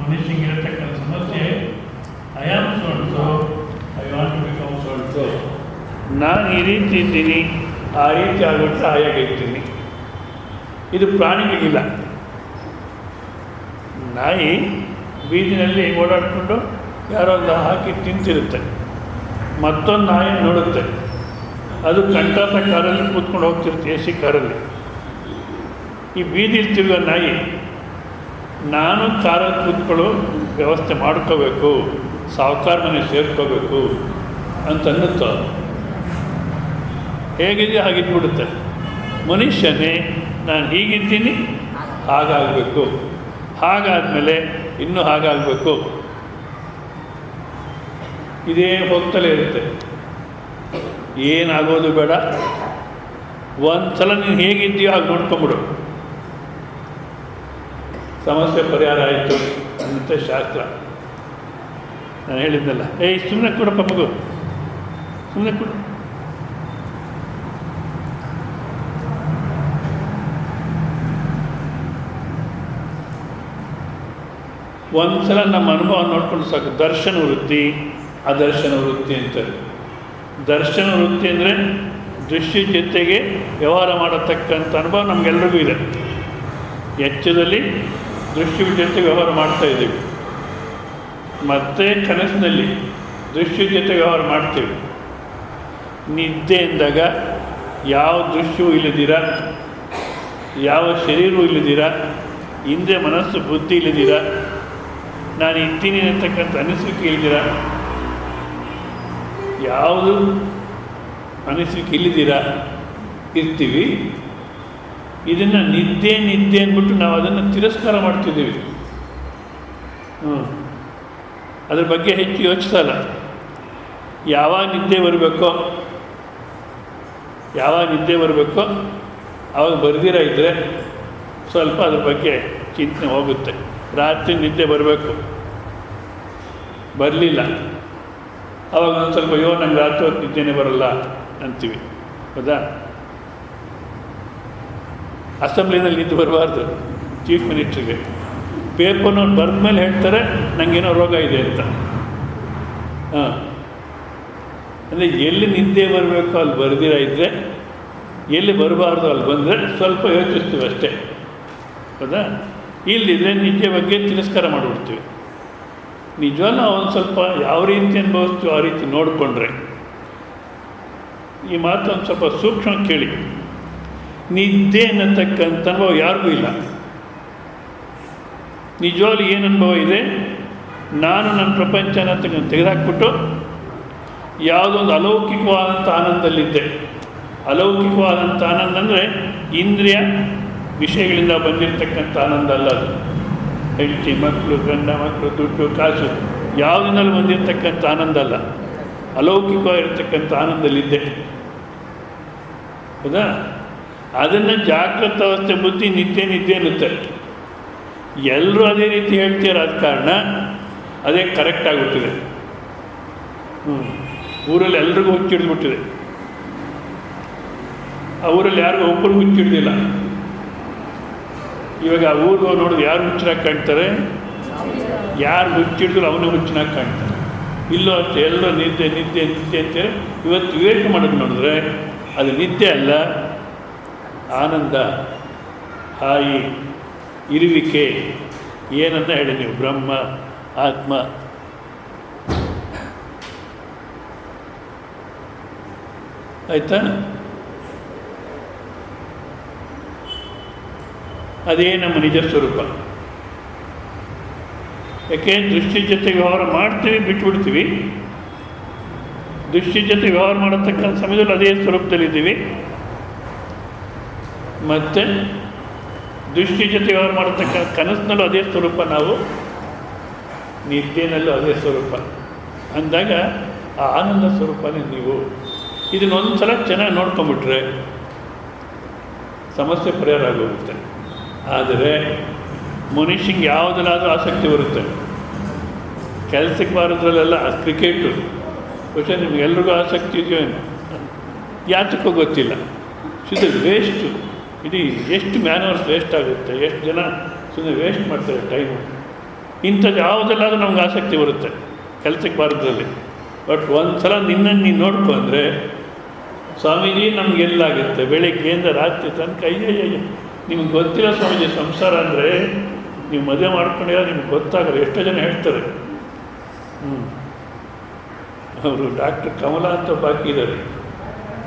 ಮನುಷ್ಯನಿಗೆ ಇರತಕ್ಕಂಥ ಸಮಸ್ಯೆ I am so and so, I want to become so and so. ನಾನು ಈ ರೀತಿ ಇದ್ದೀನಿ, ಆ ರೀತಿ ಆಗಿಬಿಟ್ರೆ ಹಾಯಾಗಿರ್ತೀನಿ. ಇದು ಪ್ರಾಣಿಗಳಿಗಿಲ್ಲ. ನಾಯಿ ಬೀದಿನಲ್ಲಿ ಓಡಾಡಿಕೊಂಡು ಯಾರೋ ಒಂದು ಹಾಕಿ ತಿಂತಿರುತ್ತೆ, ಮತ್ತೊಂದು ನಾಯಿ ನೋಡುತ್ತೆ, ಅದು ಕಂಠಾಸ ಕಾರಲ್ಲಿ ಕೂತ್ಕೊಂಡು ಹೋಗ್ತಿರುತ್ತೆ, ಎ ಸಿ ಕಾರಲ್ಲಿ. ಈ ಬೀದಿಲಿ ತಿರುಗೋ ನಾಯಿ ನಾನು ಕಾರಲ್ಲಿ ಕೂತ್ಕೊಳ್ಳೋ ವ್ಯವಸ್ಥೆ ಮಾಡ್ಕೋಬೇಕು, ಸಾಹುಕಾರ ಮನೆ ಸೇರ್ಕೋಬೇಕು ಅಂತ ಅನ್ನುತ್ತೋ, ಹೇಗಿದೆಯೋ ಹಾಗಿದ್ಬಿಡುತ್ತೆ. ಮನುಷ್ಯನೇ ನಾನು ಹೀಗಿದ್ದೀನಿ, ಹಾಗಾಗಬೇಕು, ಹಾಗಾದಮೇಲೆ ಇನ್ನೂ ಹಾಗಾಗಬೇಕು, ಇದೇ ಹೋಗ್ತಲೇ ಇರುತ್ತೆ. ಏನಾಗೋದು ಬೇಡ, ಒಂದು ಸಲ ನೀನು ಹೇಗಿದ್ದೀಯೋ ಹಾಗೆ ನೋಡ್ಕೊಂಬಿಡು, ಸಮಸ್ಯೆ ಪರಿಹಾರ ಆಯಿತು ಅಂತ ಶಾಸ್ತ್ರ. ನಾನು ಹೇಳಿದ್ನಲ್ಲ, ಸುಮ್ಮನೆ ಕೊಡಪ್ಪ ಮಗು, ಸುಮ್ಮನೆ ಕೊಡು. ಒಂದು ಸಲ ನಮ್ಮ ಅನುಭವ ನೋಡ್ಕೊಂಡು ಸಾಕು. ದರ್ಶನ ವೃತ್ತಿ, ಅದರ್ಶನ ವೃತ್ತಿ ಅಂತಾರೆ. ದರ್ಶನ ವೃತ್ತಿ ಅಂದರೆ ದೃಷ್ಟಿ ಜೊತೆಗೆ ವ್ಯವಹಾರ ಮಾಡತಕ್ಕಂಥ ಅನುಭವ ನಮಗೆಲ್ಲರಿಗೂ ಇದೆ. ಎಚ್ಚರದಲ್ಲಿ ದೃಷ್ಟಿ ಜೊತೆ ವ್ಯವಹಾರ ಮಾಡ್ತಾಯಿದ್ದೀವಿ, ಮತ್ತು ಕನಸಿನಲ್ಲಿ ದೃಷ್ಟಿ ಜೊತೆ ವ್ಯವಹಾರ ಮಾಡ್ತೀವಿ. ನಿದ್ದೆ ಎಂದಾಗ ಯಾವ ದೃಶ್ಯವೂ ಇಲ್ಲದಿರ, ಯಾವ ಶರೀರವೂ ಇಲ್ಲದಿರ, ಹಿಂದೆ ಮನಸ್ಸು ಬುದ್ಧಿ ಇಲ್ಲದಿರ, ನಾನು ಇದ್ದೀನಿ ಅಂತಕ್ಕಂಥ ಅನಿಸಿಕೆ ಇಲ್ದಿರ, ಯಾವುದು ಅನಿಸಿಕೆ ಇಲ್ಲದಿರ ಇರ್ತೀವಿ. ಇದನ್ನು ನಿದ್ದೆ ನಿದ್ದೆ ಅಂದ್ಬಿಟ್ಟು ನಾವು ಅದನ್ನು ತಿರಸ್ಕಾರ ಮಾಡ್ತಿದ್ದೀವಿ. ಅದ್ರ ಬಗ್ಗೆ ಹೆಚ್ಚು ಯೋಚಿಸಲ್ಲ. ಯಾವಾಗ ನಿದ್ದೆ ಬರಬೇಕೋ ಆವಾಗ ಬರ್ದಿರ ಇದ್ದರೆ ಸ್ವಲ್ಪ ಅದ್ರ ಬಗ್ಗೆ ಚಿಂತನೆ ಹೋಗುತ್ತೆ. ರಾತ್ರಿ ನಿದ್ದೆ ಬರಬೇಕು, ಬರಲಿಲ್ಲ ಆವಾಗ ಒಂದು ಸ್ವಲ್ಪ ನಂಗೆ ರಾತ್ರಿ ಹೊತ್ತು ನಿದ್ದೆನೇ ಬರಲ್ಲ ಅಂತೀವಿ, ಹೌದಾ? ಅಸೆಂಬ್ಲಿನಲ್ಲಿ ನಿದ್ದೆ ಬರಬಾರ್ದು. ಚೀಫ್ ಮಿನಿಸ್ಟ್ರಿಗೆ ಪೇಪರ್ ನೋಟ್ ಬರೆದ ಮೇಲೆ ಹೇಳ್ತಾರೆ ನನಗೇನೋ ರೋಗ ಇದೆ ಅಂತ. ಅಂದರೆ ಎಲ್ಲಿ ನಿದ್ದೆ ಬರಬೇಕು ಅಲ್ಲಿ ಬರೆದಿರ ಇದ್ದರೆ, ಎಲ್ಲಿ ಬರಬಾರ್ದು ಅಲ್ಲಿ ಬಂದರೆ ಸ್ವಲ್ಪ ಯೋಚಿಸ್ತೀವಿ ಅಷ್ಟೇ, ಹೌದಾ? ಇಲ್ಲದಿದ್ದರೆ ನಿದ್ದೆ ಬಗ್ಗೆ ತಿರಸ್ಕಾರ ಮಾಡಿಬಿಡ್ತೀವಿ. ನಿಜವಲ್ಲ ಒಂದು ಸ್ವಲ್ಪ ಯಾವ ರೀತಿ ಅನುಭವಿಸ್ತೀವಿ ಆ ರೀತಿ ನೋಡಿಕೊಂಡ್ರೆ. ಈ ಮಾತು ಒಂದು ಸ್ವಲ್ಪ ಸೂಕ್ಷ್ಮ ಕೇಳಿ. ನಿದ್ದೆ ಅನ್ನತಕ್ಕಂಥ ಅನುಭವ ಯಾರಿಗೂ ಇಲ್ಲ. ನಿಜವಾಗ್ಲೂ ಏನು ಅನುಭವ ಇದೆ? ನಾನು ನನ್ನ ಪ್ರಪಂಚ ಅನ್ನತಕ್ಕಂಥ ತೆಗೆದುಹಾಕ್ಬಿಟ್ಟು ಯಾವುದೊಂದು ಅಲೌಕಿಕವಾದಂಥ ಆನಂದದಲ್ಲಿದ್ದೆ. ಅಲೌಕಿಕವಾದಂಥ ಆನಂದ ಅಂದರೆ ಇಂದ್ರಿಯ ವಿಷಯಗಳಿಂದ ಬಂದಿರತಕ್ಕಂಥ ಆನಂದ ಅಲ್ಲ ಅದು. ಹೆಂಡತಿ, ಮಕ್ಕಳು, ಗಂಡ ಮಕ್ಕಳು, ದುಡ್ಡು, ಕಾಸು ಯಾವುದನ್ನಲ್ಲಿ ಬಂದಿರತಕ್ಕಂಥ ಆನಂದ ಅಲ್ಲ, ಅಲೌಕಿಕವಾಗಿರ್ತಕ್ಕಂಥ ಆನಂದದಲ್ಲಿದ್ದೆ, ಹೌದಾ? ಅದನ್ನು ಜಾಗೃತ ಅವಸ್ಥೆ ಬುದ್ಧಿ ನಿದ್ದೆ ನಿದ್ದೆ ಅನ್ನುತ್ತೆ. ಎಲ್ಲರೂ ಅದೇ ರೀತಿ ಹೇಳ್ತೀರ, ಆದ ಕಾರಣ ಅದೇ ಕರೆಕ್ಟ್ ಆಗಿಬಿಟ್ಟಿದೆ. ಊರಲ್ಲಿ ಎಲ್ರಿಗೂ ಹುಚ್ಚಿಡ್ದುಬಿಟ್ಟಿದೆ. ಆ ಊರಲ್ಲಿ ಯಾರಿಗೂ ಒಬ್ಬರಿಗೂ ಹುಚ್ಚಿಡ್ದಿಲ್ಲ. ಇವಾಗ ಆ ಊರಿಗೆ ನೋಡಿದ್ರೆ ಯಾರು ಹುಚ್ಚನಾಗಿ ಕಾಣ್ತಾರೆ? ಯಾರು ಹುಚ್ಚಿಡಿದ್ರು ಅವನೇ ಹುಚ್ಚನಾಗಿ ಕಾಣ್ತಾರೆ. ಇಲ್ಲೋ ಅಷ್ಟೇ, ಎಲ್ಲರೂ ನಿದ್ದೆ ನಿದ್ದೆ ನಿದ್ದೆ ಅಂತೇಳಿ ಇವತ್ತು ವಿವೇಕ ಮಾಡೋದು ನೋಡಿದ್ರೆ ಅದು ನಿದ್ದೆ ಅಲ್ಲ, ಆನಂದ, ಹಾಯಿ, ಇರುವಿಕೆ. ಏನನ್ನ ಹೇಳಿ ನೀವು? ಬ್ರಹ್ಮ, ಆತ್ಮ. ಆಯಿತಾ? ಅದೇ ನಮ್ಮ ನಿಜ ಸ್ವರೂಪ. ಯಾಕೆ? ದೃಷ್ಟಿ ಜೊತೆ ವ್ಯವಹಾರ ಮಾಡ್ತೀವಿ, ಬಿಟ್ಬಿಡ್ತೀವಿ. ದೃಷ್ಟಿ ಜೊತೆ ವ್ಯವಹಾರ ಮಾಡತಕ್ಕಂಥ ಸಮಯದಲ್ಲಿ ಅದೇ ಸ್ವರೂಪದಲ್ಲಿದ್ದೀವಿ. ಮತ್ತು ದೃಷ್ಟಿ ಜೊತೆ ವ್ಯವಹಾರ ಮಾಡತಕ್ಕ ಕನಸಿನಲ್ಲೂ ಅದೇ ಸ್ವರೂಪ, ನಾವು ನಿದ್ದೆನಲ್ಲೂ ಅದೇ ಸ್ವರೂಪ ಅಂದಾಗ ಆ ಆನಂದ ಸ್ವರೂಪನೇ ನೀವು. ಇದನ್ನೊಂದು ಸಲ ಚೆನ್ನಾಗಿ ನೋಡ್ಕೊಂಬಿಟ್ರೆ ಸಮಸ್ಯೆ ಪರಿಹಾರ ಆಗೋಗುತ್ತೆ. ಆದರೆ ಮನುಷ್ಯಂಗೆ ಯಾವುದನ್ನಾದರೂ ಆಸಕ್ತಿ ಬರುತ್ತೆ. ಕೆಲಸಕ್ಕೆ ಬಾರೋದ್ರಲ್ಲೆಲ್ಲ ಕ್ರಿಕೆಟು പക്ഷേ ನಿಮಗೆಲ್ರಿಗೂ ಆಸಕ್ತಿ ಇದೆಯೋ ಯಾತಕ್ಕೂ ಗೊತ್ತಿಲ್ಲ. ಇದು ವೇಸ್ಟು. ಇದು ಎಷ್ಟು ಮ್ಯಾನ್ ಅವರ್ಸ್ ವೇಸ್ಟ್ ಆಗುತ್ತೆ, ಎಷ್ಟು ಜನ ಸುಮ್ಮನೆ ವೇಸ್ಟ್ ಮಾಡ್ತಾರೆ ಟೈಮು. ಇಂಥದ್ದು ಯಾವುದೆಲ್ಲಾದ್ರೂ ನಮ್ಗೆ ಆಸಕ್ತಿ ಬರುತ್ತೆ ಕೆಲಸಕ್ಕೆ ಬಾರದ್ರಲ್ಲಿ. ಬಟ್ ಒಂದು ಸಲ ನಿನ್ನನ್ನು ನೀನು ನೋಡ್ಕೊಂಡ್ರೆ ಸ್ವಾಮೀಜಿ ನಮಗೆಲ್ಲಾಗುತ್ತೆ ಬೆಳಗ್ಗೆಯಿಂದ ರಾತ್ರಿ ತನಕ ಅಯ್ಯಯ್ಯ. ನಿಮ್ಗೆ ಗೊತ್ತಿಲ್ಲ ಸ್ವಾಮೀಜಿ ಸಂಸಾರ ಅಂದರೆ ನೀವು ಮದುವೆ ಮಾಡ್ಕೊಂಡಿಲ್ಲ ನಿಮ್ಗೆ ಗೊತ್ತಾಗಲ್ಲ. ಎಷ್ಟೋ ಜನ ಹೇಳ್ತಾರೆ. ಅವರು ಡಾಕ್ಟರ್ ಕಮಲಾ ಅಂತ ಬಾಕಿ ಇದ್ದಾರೆ,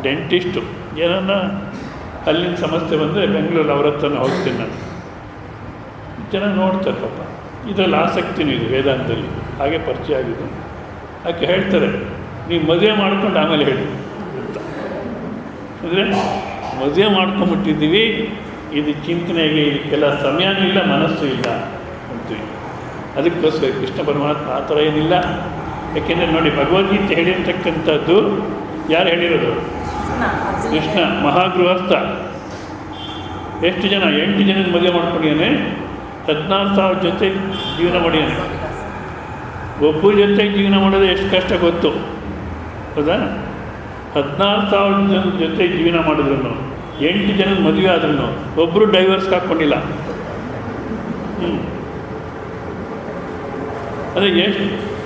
ಡೆಂಟಿಸ್ಟು. ಏನನ್ನ ಅಲ್ಲಿನ ಸಮಸ್ಯೆ ಬಂದರೆ ಬೆಂಗಳೂರಲ್ಲಿ ಅವ್ರ ಹತ್ರನೇ ಹೋಗ್ತೀನಿ ನಾನು. ಜನ ನೋಡ್ತಾರೆ ಪಾಪ, ಇದರಲ್ಲಿ ಆಸಕ್ತಿನೂ ಇದೆ ವೇದಾಂತದಲ್ಲಿ, ಹಾಗೆ ಪರಿಚಯ ಆಗಿದೆ. ಆಕೆ ಹೇಳ್ತಾರೆ ನೀವು ಮದುವೆ ಮಾಡ್ಕೊಂಡು ಆಮೇಲೆ ಹೇಳಿ ಅಂತ. ಅಂದರೆ ಮದುವೆ ಮಾಡ್ಕೊಂಬಿಟ್ಟಿದ್ದೀವಿ, ಇದು ಚಿಂತನೆಗೆ ಇದಕ್ಕೆಲ್ಲ ಸಮಯನೂ ಇಲ್ಲ, ಮನಸ್ಸು ಇಲ್ಲ ಅಂತೀವಿ. ಅದಕ್ಕೋಸ್ಕರ ಕೃಷ್ಣ ಪರಮಾತ್ಮ ಆ ಥರ ಏನಿಲ್ಲ. ಯಾಕೆಂದರೆ ನೋಡಿ, ಭಗವದ್ಗೀತೆ ಹೇಳಿರ್ತಕ್ಕಂಥದ್ದು ಯಾರು ಹೇಳಿರೋದು? ಕೃಷ್ಣ ಮಹಾಗೃಹಸ್ಥ. ಎಷ್ಟು ಜನ? 8 ಜನದ ಮದುವೆ ಮಾಡ್ಕೊಂಡಿದ್ದಾನೆ, 14,000 ಜೊತೆ ಜೀವನ ಮಾಡಿದ್ದಾನೆ. ಒಬ್ಬರ ಜೊತೆ ಜೀವನ ಮಾಡೋದು ಎಷ್ಟು ಕಷ್ಟ ಗೊತ್ತು, ಹೌದಾ? 14,000 ಜನದ ಜೊತೆ ಜೀವನ ಮಾಡಿದ್ರು, 8 ಜನದ ಮದುವೆ ಆದ್ರೂ ಒಬ್ಬರು ಡೈವರ್ಸ್ಗೆ ಹಾಕ್ಕೊಂಡಿಲ್ಲ. ಅದೇ ಎಷ್ಟು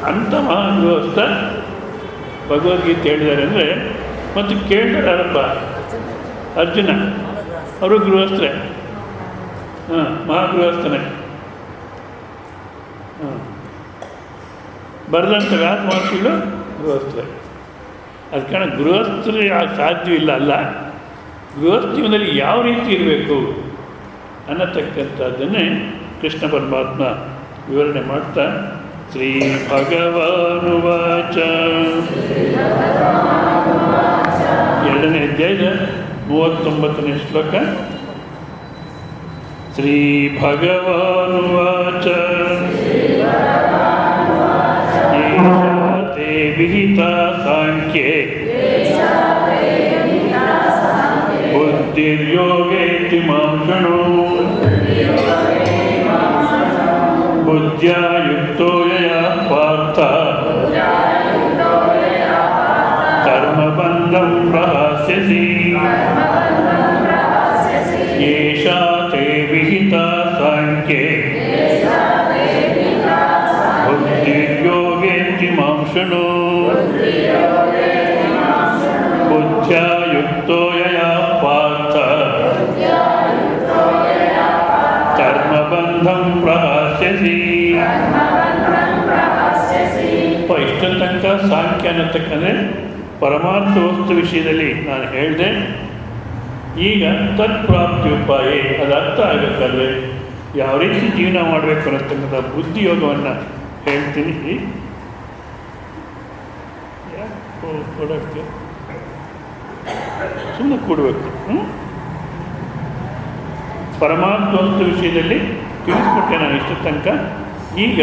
ಅಂಥ ಮಹಾಗೃಹಸ್ಥ ಭಗವದ್ಗೀತೆ ಹೇಳಿದ್ದಾರೆ ಅಂದರೆ. ಮತ್ತು ಕೇಳ್ತಾರೆ ಯಾರಪ್ಪ? ಅರ್ಜುನ. ಅವರು ಗೃಹಸ್ಥರೇ, ಮಹಾಗೃಹಸ್ಥನೇ. ಬರೆದಂಥ ಆತ್ಮಹರ್ಷಿಗಳು ಗೃಹಸ್ಥರೇ. ಅದು ಕಾರಣ ಗೃಹಸ್ಥರು ಸಾಧ್ಯವಿಲ್ಲ ಅಲ್ಲ, ಗೃಹಸ್ಥ ಜೀವನದಲ್ಲಿ ಯಾವ ರೀತಿ ಇರಬೇಕು ಅನ್ನತಕ್ಕಂಥದ್ದನ್ನೇ ಕೃಷ್ಣ ಪರಮಾತ್ಮ ವಿವರಣೆ ಮಾಡ್ತಾ ಶ್ರೀ ಭಗವಾನುವಾಚ 2ನೇ ಅಧ್ಯಾಯದ 39ನೇ ಶ್ಲೋಕ. ಶ್ರೀ ಭಗವಾನುವಾಚ ತೇ ವಿಹಿತಾ ಸಾಂಖ್ಯೇ ಬುದ್ಧಿರ್ಯೋಗೇತಿ ಮಾಂ ಶೃಣು ಬುದ್ಧ್ಯಾ ಯುಕ್ತೋ ಯಯಾ ಪಾರ್ಥ ಕರ್ಮಬಂಧಂ ಪ್ರಹಾಸ್ಯಸಿ ಯೇಷಾ ತೇ ವಿಹಿತಾ ಸಾಂಖ್ಯೇ ಬುದ್ಧಿರ್ಯೋಗೇತಿ ಮಾಂ ಶೃಣು ಬುದ್ಧ್ಯಾ ಯುಕ್ತೋ ಯಯಾ ಪಾರ್ಥ ಕರ್ಮಬಂಧಂ ಪ್ರಹಾಸ್ಯಸಿ. ಇಷ್ಟ ತನಕ ಸಾಂಖ್ಯ ಅನ್ನತಕ್ಕಂದರೆ ಪರಮಾರ್ಥ ವಸ್ತು ವಿಷಯದಲ್ಲಿ ನಾನು ಹೇಳಿದೆ. ಈಗ ತತ್ಪ್ರಾಪ್ತಿ ಉಪಾಯ, ಅದು ಅರ್ಥ ಆಗಬೇಕಾದ್ರೆ ಯಾವ ರೀತಿ ಜೀವನ ಮಾಡಬೇಕು ಅನ್ನತಕ್ಕಂಥ ಬುದ್ಧಿಯೋಗವನ್ನು ಹೇಳ್ತೀನಿ. ಯಾಕೆ ಕೊಡೋಕ್ಕೆ ಸುಮ್ಮನೆ ಕೊಡಬೇಕು. ಪರಮಾರ್ಥ ವಸ್ತು ವಿಷಯದಲ್ಲಿ ತಿಳಿಸ್ಕೊಟ್ಟೆ ನಾನು ಇಷ್ಟ ತನಕ. ಈಗ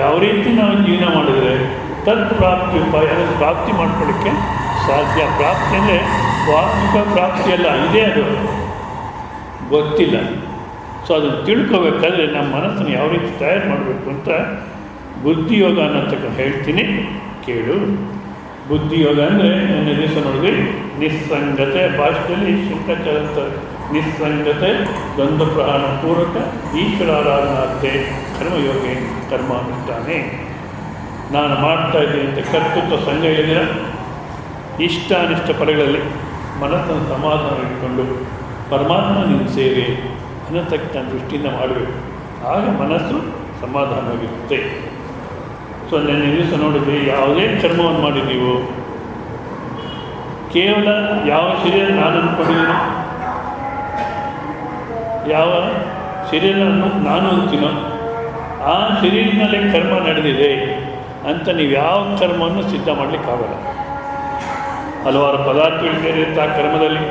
ಯಾವ ರೀತಿ ನಾವು ಜೀವನ ಮಾಡಿದರೆ ತತ್ಪ್ರಾಪ್ತಿ ಉಪಾಯ, ಅದನ್ನು ಪ್ರಾಪ್ತಿ ಮಾಡ್ಕೊಳ್ಳಿಕ್ಕೆ ಸಾಧ್ಯ. ಪ್ರಾಪ್ತಿ ಅಂದರೆ ವಾಸ್ತವಿಕ ಪ್ರಾಪ್ತಿಯಲ್ಲ, ಇದೇ ಅದು ಗೊತ್ತಿಲ್ಲ. ಸೊ ಅದನ್ನು ತಿಳ್ಕೋಬೇಕಾದ್ರೆ ನಮ್ಮ ಮನಸ್ಸನ್ನು ಯಾವ ರೀತಿ ತಯಾರು ಮಾಡಬೇಕು ಅಂತ ಬುದ್ಧಿಯೋಗ ಅನ್ನತಕ್ಕ ಹೇಳ್ತೀನಿ, ಕೇಳು. ಬುದ್ಧಿಯೋಗ ಅಂದರೆ ನನ್ನ ದಿವಸ ನೋಡಿದ್ವಿ, ನಿಸ್ಸಂಗತೆ. ಭಾಷೆಯಲ್ಲಿ ಶಂಕರಾಚಾರ್ಯ ಅಂತಾರೆ, ನಿಸ್ಸಂಗತೆ ದ್ವಂದ್ವ ಪ್ರಹಾರ ಪೂರ್ವಕ ಈಶ್ವರಾರಾಧನಾರ್ತೆ ಕರ್ಮಯೋಗಿ ಕರ್ಮಾನುಷ್ಠಾನೆ. ನಾನು ಮಾಡ್ತಾ ಇದ್ದೀನಿ ಅಂತ ಕರ್ತೃತ್ವ ಸಂಘ ಹೇಳಿದಿರ, ಇಷ್ಟ ಅನಿಷ್ಟ ಫಲಗಳಲ್ಲಿ ಮನಸ್ಸನ್ನು ಸಮಾಧಾನ ಇಟ್ಕೊಂಡು ಪರಮಾತ್ಮ ನಿನ್ನ ಸೇವೆ ಅನ್ನತಕ್ಕ ದೃಷ್ಟಿಯಿಂದ ಮಾಡಬೇಕು. ಆಗ ಮನಸ್ಸು ಸಮಾಧಾನವಾಗಿರುತ್ತೆ. ಸೊ ನೆನ್ನೆ ದಿವಸ ನೋಡಿದ್ವಿ, ಯಾವುದೇ ಕರ್ಮವನ್ನು ಮಾಡಿ ನೀವು ಕೇವಲ ಯಾವ ಶರೀರ ನಾನು ಅಂದ್ಕೊಂಡಿದ್ದೀನೋ, ಯಾವ ಶರೀರವನ್ನು ನಾನು ಅಂತೀನೋ ಆ ಶರೀರದಲ್ಲೇ ಕರ್ಮ ನಡೆದಿದೆ ಅಂತ ನೀವು ಯಾವ ಕರ್ಮವನ್ನು ಸಿದ್ಧ ಮಾಡಲಿಕ್ಕಾಗಲ್ಲ. ಹಲವಾರು ಪದಾರ್ಥಗಳು ಸೇರಿರುತ್ತೆ ಆ ಕರ್ಮದಲ್ಲಿ.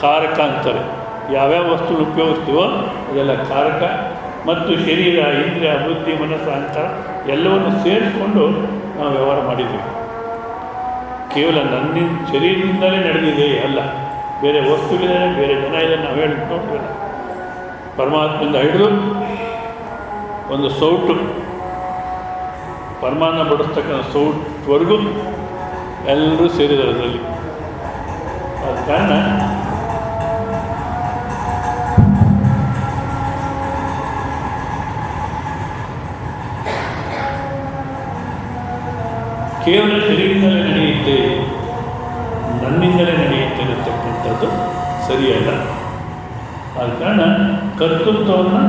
ಕಾರಕ ಅಂತಾರೆ. ಯಾವ್ಯಾವ ವಸ್ತು ಉಪಯೋಗಿಸ್ತೀವೋ ಅದೆಲ್ಲ ಕಾರಕ. ಮತ್ತು ಶರೀರ, ಇಂದ್ರಿಯ, ಬುದ್ಧಿ, ಮನಸ್ಸು, ಅಹಂಕಾರ ಎಲ್ಲವನ್ನು ಸೇರಿಸ್ಕೊಂಡು ನಾವು ವ್ಯವಹಾರ ಮಾಡಿದ್ದೀವಿ. ಕೇವಲ ನನ್ನಿಂದ ಶರೀರದಿಂದಲೇ ನಡೆದಿದೆ ಅಲ್ಲ, ಬೇರೆ ವಸ್ತುಗಳಿದೆ, ಬೇರೆ ಜನ ಇದೆ, ನಾವು ಹೇಳಿ ನೋಡ್ತೀವಲ್ಲ. ಪರಮಾತ್ಮದಿಂದ ಹಿಡಿದು ಒಂದು ಸೌಟು, ಪರಮಾತ್ಮ ಬಡಿಸ್ತಕ್ಕಂಥ ಸೌಟ್ವರೆಗೂ ಎಲ್ಲರೂ ಸೇರಿದ್ದಾರೆ ಅದರಲ್ಲಿ. ಆದ ಕಾರಣ ಕೇವಲ ಶರೀರದಿಂದಲೇ ನಡೆಯುತ್ತೆ, ನನ್ನಿಂದಲೇ ನಡೆಯುತ್ತೆ ಅನ್ನತಕ್ಕಂಥದ್ದು ಸರಿಯಲ್ಲ. ಆದ ಕಾರಣ ಕರ್ತೃತ್ವವನ್ನು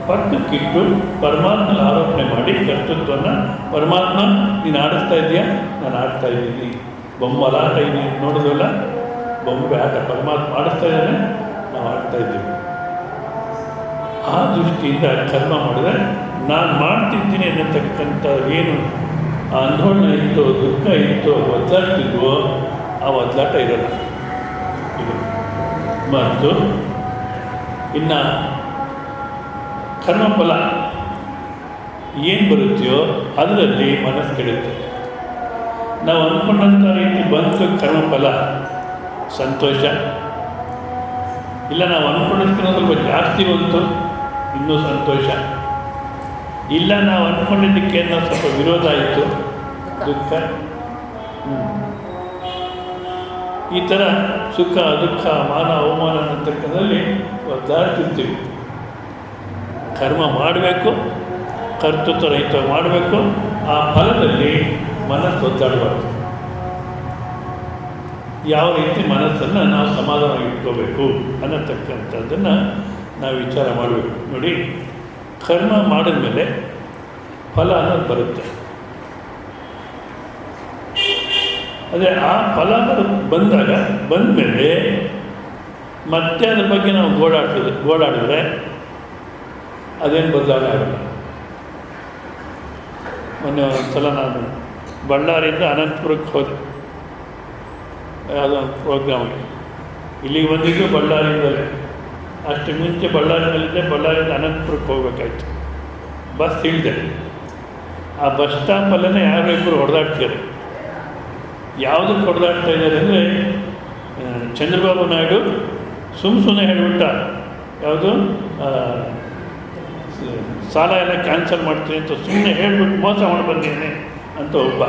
ಪಕ್ಕಕ್ಕಿಟ್ಟು ಪರಮಾತ್ಮನ ಆರೋಪಣೆ ಮಾಡಿ ಕರ್ತೃತ್ವವನ್ನು ಪರಮಾತ್ಮ ನೀನು ಆಡಿಸ್ತಾ ಇದೆಯಾ, ನಾನು ಆಡ್ತಾ ಇದ್ದೀನಿ, ಬೊಮ್ಮಲಾಟ ಇದೆ ನೋಡೋದಲ್ಲ, ಬೊಂಬೆ ಆಟ ಪರಮಾತ್ಮ ಆಡಿಸ್ತಾ ಇದ್ದಾನೆ, ನಾವು ಆಡ್ತಾ ಇದ್ದೀವಿ. ಆ ದೃಷ್ಟಿಯಿಂದ ಕರ್ಮ ಮಾಡಿದ್ರೆ ನಾನು ಮಾಡ್ತಿದ್ದೀನಿ ಅನ್ನತಕ್ಕಂಥ ಏನು ಆಂದೋಲನ ಇತ್ತೋ, ದುಃಖ ಇತ್ತೋ, ಒದ್ದಾಡ್ತಿದ್ವೋ ಆ ಒದ್ದಾಟ ಇರೋಲ್ಲ. ಇದು ಮತ್ತು ಇನ್ನು ಕರ್ಮಫಲ ಏನು ಬರುತ್ತೆಯೋ ಅದರಲ್ಲಿ ಮನಸ್ಸು ಕೆಡುತ್ತೆ. ನಾವು ಅಂದ್ಕೊಂಡಂಥ ರೀತಿ ಬಂತು ಕರ್ಮಫಲ ಸಂತೋಷ, ಇಲ್ಲ ನಾವು ಅಂದ್ಕೊಂಡಿದ್ದಕ್ಕಿಂತ ಸ್ವಲ್ಪ ಜಾಸ್ತಿ ಬಂತು ಇನ್ನೂ ಸಂತೋಷ, ಇಲ್ಲ ನಾವು ಅಂದ್ಕೊಂಡಿದ್ದಕ್ಕೆ ನಾವು ಸ್ವಲ್ಪ ವಿರೋಧ ಆಯಿತು ದುಃಖ. ಈ ಥರ ಸುಖ ದುಃಖ ಮಾನ ಅವಮಾನ ಅಂತಕ್ಕಂಥದ್ರಲ್ಲಿ ಒದ್ದಾಡ್ತಿರ್ತೀವಿ. ಕರ್ಮ ಮಾಡಬೇಕು, ಕರ್ತೃತ್ವ ರಹಿತ ಮಾಡಬೇಕು, ಆ ಫಲದಲ್ಲಿ ಮನಸ್ಸು ಒದ್ದಾಡಬಾರ್ದು. ಯಾವ ರೀತಿ ಮನಸ್ಸನ್ನು ನಾವು ಸಮಾಧಾನ ಇಟ್ಕೋಬೇಕು ಅನ್ನತಕ್ಕಂಥದ್ದನ್ನು ನಾವು ವಿಚಾರ ಮಾಡಬೇಕು. ನೋಡಿ, ಕರ್ಮ ಮಾಡಿದ ಮೇಲೆ ಫಲ ಅನ್ನೋದು ಬರುತ್ತೆ. ಅದೇ ಆ ಫಲ ಬಂದಾಗ ಬಂದಮೇಲೆ ಮತ್ತೆ ಅದ್ರ ಬಗ್ಗೆ ನಾವು ಗೋಳಾಡಿದ್ರೆ ಅದೇನು ಬದಲಾವಣೆ ಆಗಲ್ಲ. ಮೊನ್ನೆ ಒಂದು ಸಲ ನಾನು ಬಳ್ಳಾರಿಯಿಂದ ಅನಂತಪುರಕ್ಕೆ ಹೋದೆ, ಯಾವುದೋ ಒಂದು ಪ್ರೋಗ್ರಾಮ್ಗೆ. ಇಲ್ಲಿಗೆ ಬಂದಿದ್ದು ಬಳ್ಳಾರಿಯಿಂದಲೇ. ಅಷ್ಟು ಮುಂಚೆ ಬಳ್ಳಾರಿನಲ್ಲಿದ್ದೆ, ಬಳ್ಳಾರಿಯಿಂದ ಅನಂತಪುರಕ್ಕೆ ಹೋಗ್ಬೇಕಾಯ್ತು. ಬಸ್ ಇಳಿದೆ. ಆ ಬಸ್ ಸ್ಟಾಪಲ್ಲೇ ಯಾರೋ ಇಬ್ಬರು ಹೊಡೆದಾಡ್ತಿದ್ದಾರೆ. ಯಾವುದಕ್ಕೆ ಹೊಡೆದಾಡ್ತಾ ಇದ್ದಾರೆ ಅಂದರೆ, ಚಂದ್ರಬಾಬು ನಾಯ್ಡು ಸುಮ್ಮನೆ ಹೇಳಿಬಿಟ್ಟ, ಯಾವುದು ಸಾಲ ಎಲ್ಲ ಕ್ಯಾನ್ಸಲ್ ಮಾಡ್ತೀನಿ ಅಂತ ಸುಮ್ಮನೆ ಹೇಳ್ಬಿಟ್ಟು ಮೋಸ ಮಾಡಿ ಬಂದಿದ್ದೇನೆ ಅಂತ ಒಬ್ಬ.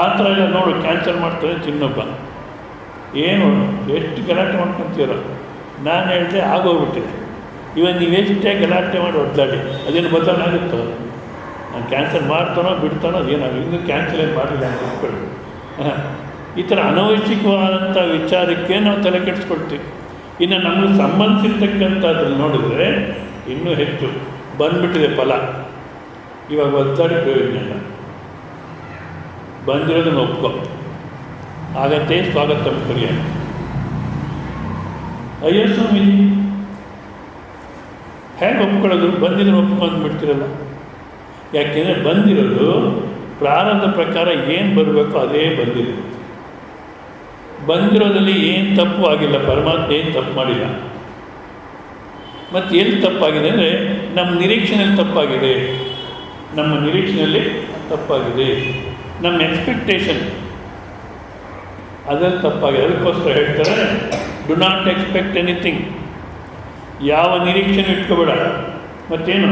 ಆ ಥರ ಎಲ್ಲ ನೋಡು ಕ್ಯಾನ್ಸಲ್ ಮಾಡ್ತಾರೆ ಅಂತ ಇನ್ನೊಬ್ಬ. ಏನು ಎಷ್ಟು ಗಲಾಟೆ ಮಾಡ್ಕೊತೀರೋ. ನಾನು ಹೇಳಿದೆ ಆಗೋಗ್ಬಿಟ್ಟಿದೆ. ಇವಾಗ ನೀವೆಷ್ಟೇ ಗಲಾಟೆ ಮಾಡಿ ಒದ್ದಾಡಿ ಅದೇನು ಬದಲಾವಣೆ ಆಗುತ್ತೋ? ನಾನು ಕ್ಯಾನ್ಸಲ್ ಮಾಡ್ತಾನೋ ಬಿಡ್ತಾನೋ ಅದೇನಾಗ, ಇನ್ನೂ ಕ್ಯಾನ್ಸಲ್ ಏನು ಮಾಡಿಲ್ಲ ಅಂತ ಅಂದ್ಕೊಳ್ಳಿ. ಈ ಥರ ಅನವಶ್ಯಕವಾದಂಥ ವಿಚಾರಕ್ಕೆ ನಾವು ತಲೆ ಕೆಡಿಸ್ಕೊಳ್ತೀವಿ. ಇನ್ನು ನಮಗೆ ಸಂಬಂಧಿಸಿರ್ತಕ್ಕಂಥದ್ರಲ್ಲಿ ನೋಡಿದ್ರೆ ಇನ್ನೂ ಹೆಚ್ಚು ಬಂದುಬಿಟ್ಟಿದೆ ಫಲ. ಇವಾಗ ಒದ್ದಾಡಿ ಪ್ರಯೋಜನ ಇಲ್ಲ. ಬಂದಿರೋದನ್ನು ಒಪ್ಕೊ, ಆಗತ್ತೆ ಸ್ವಾಗತ ಕರಿಯ. ಅಯ್ಯೋ ಸ್ವಾಮೀಜಿ ಹೇಗೆ ಒಪ್ಕೊಳ್ಳೋದು? ಬಂದಿರೋ ಒಪ್ಕೊಂಡ್ಬಿಡ್ತಿರಲ್ಲ. ಯಾಕೆಂದರೆ ಬಂದಿರೋದು ಪ್ರಾರಂಭದ ಪ್ರಕಾರ ಏನು ಬರಬೇಕೋ ಅದೇ ಬಂದಿದೆ. ಬಂದಿರೋದಲ್ಲಿ ಏನು ತಪ್ಪು ಆಗಿಲ್ಲ, ಪರಮಾತ್ಮ ಏನು ತಪ್ಪು ಮಾಡಿಲ್ಲ. ಮತ್ತು ಎಲ್ಲಿ ತಪ್ಪಾಗಿದೆ ಅಂದರೆ ನಮ್ಮ ನಿರೀಕ್ಷೆಯಲ್ಲಿ ತಪ್ಪಾಗಿದೆ. ನಮ್ಮ ನಿರೀಕ್ಷೆಯಲ್ಲಿ ತಪ್ಪಾಗಿದೆ, ನಮ್ಮ ಎಕ್ಸ್ಪೆಕ್ಟೇಷನ್ ಅದರಲ್ಲಿ ತಪ್ಪಾಗಿದೆ. ಅದಕ್ಕೋಸ್ಕರ ಹೇಳ್ತಾರೆ, ಡು ನಾಟ್ ಎಕ್ಸ್ಪೆಕ್ಟ್ ಎನಿಥಿಂಗ್. ಯಾವ ನಿರೀಕ್ಷೆನೂ ಇಟ್ಕೋಬೇಡ. ಮತ್ತೇನು,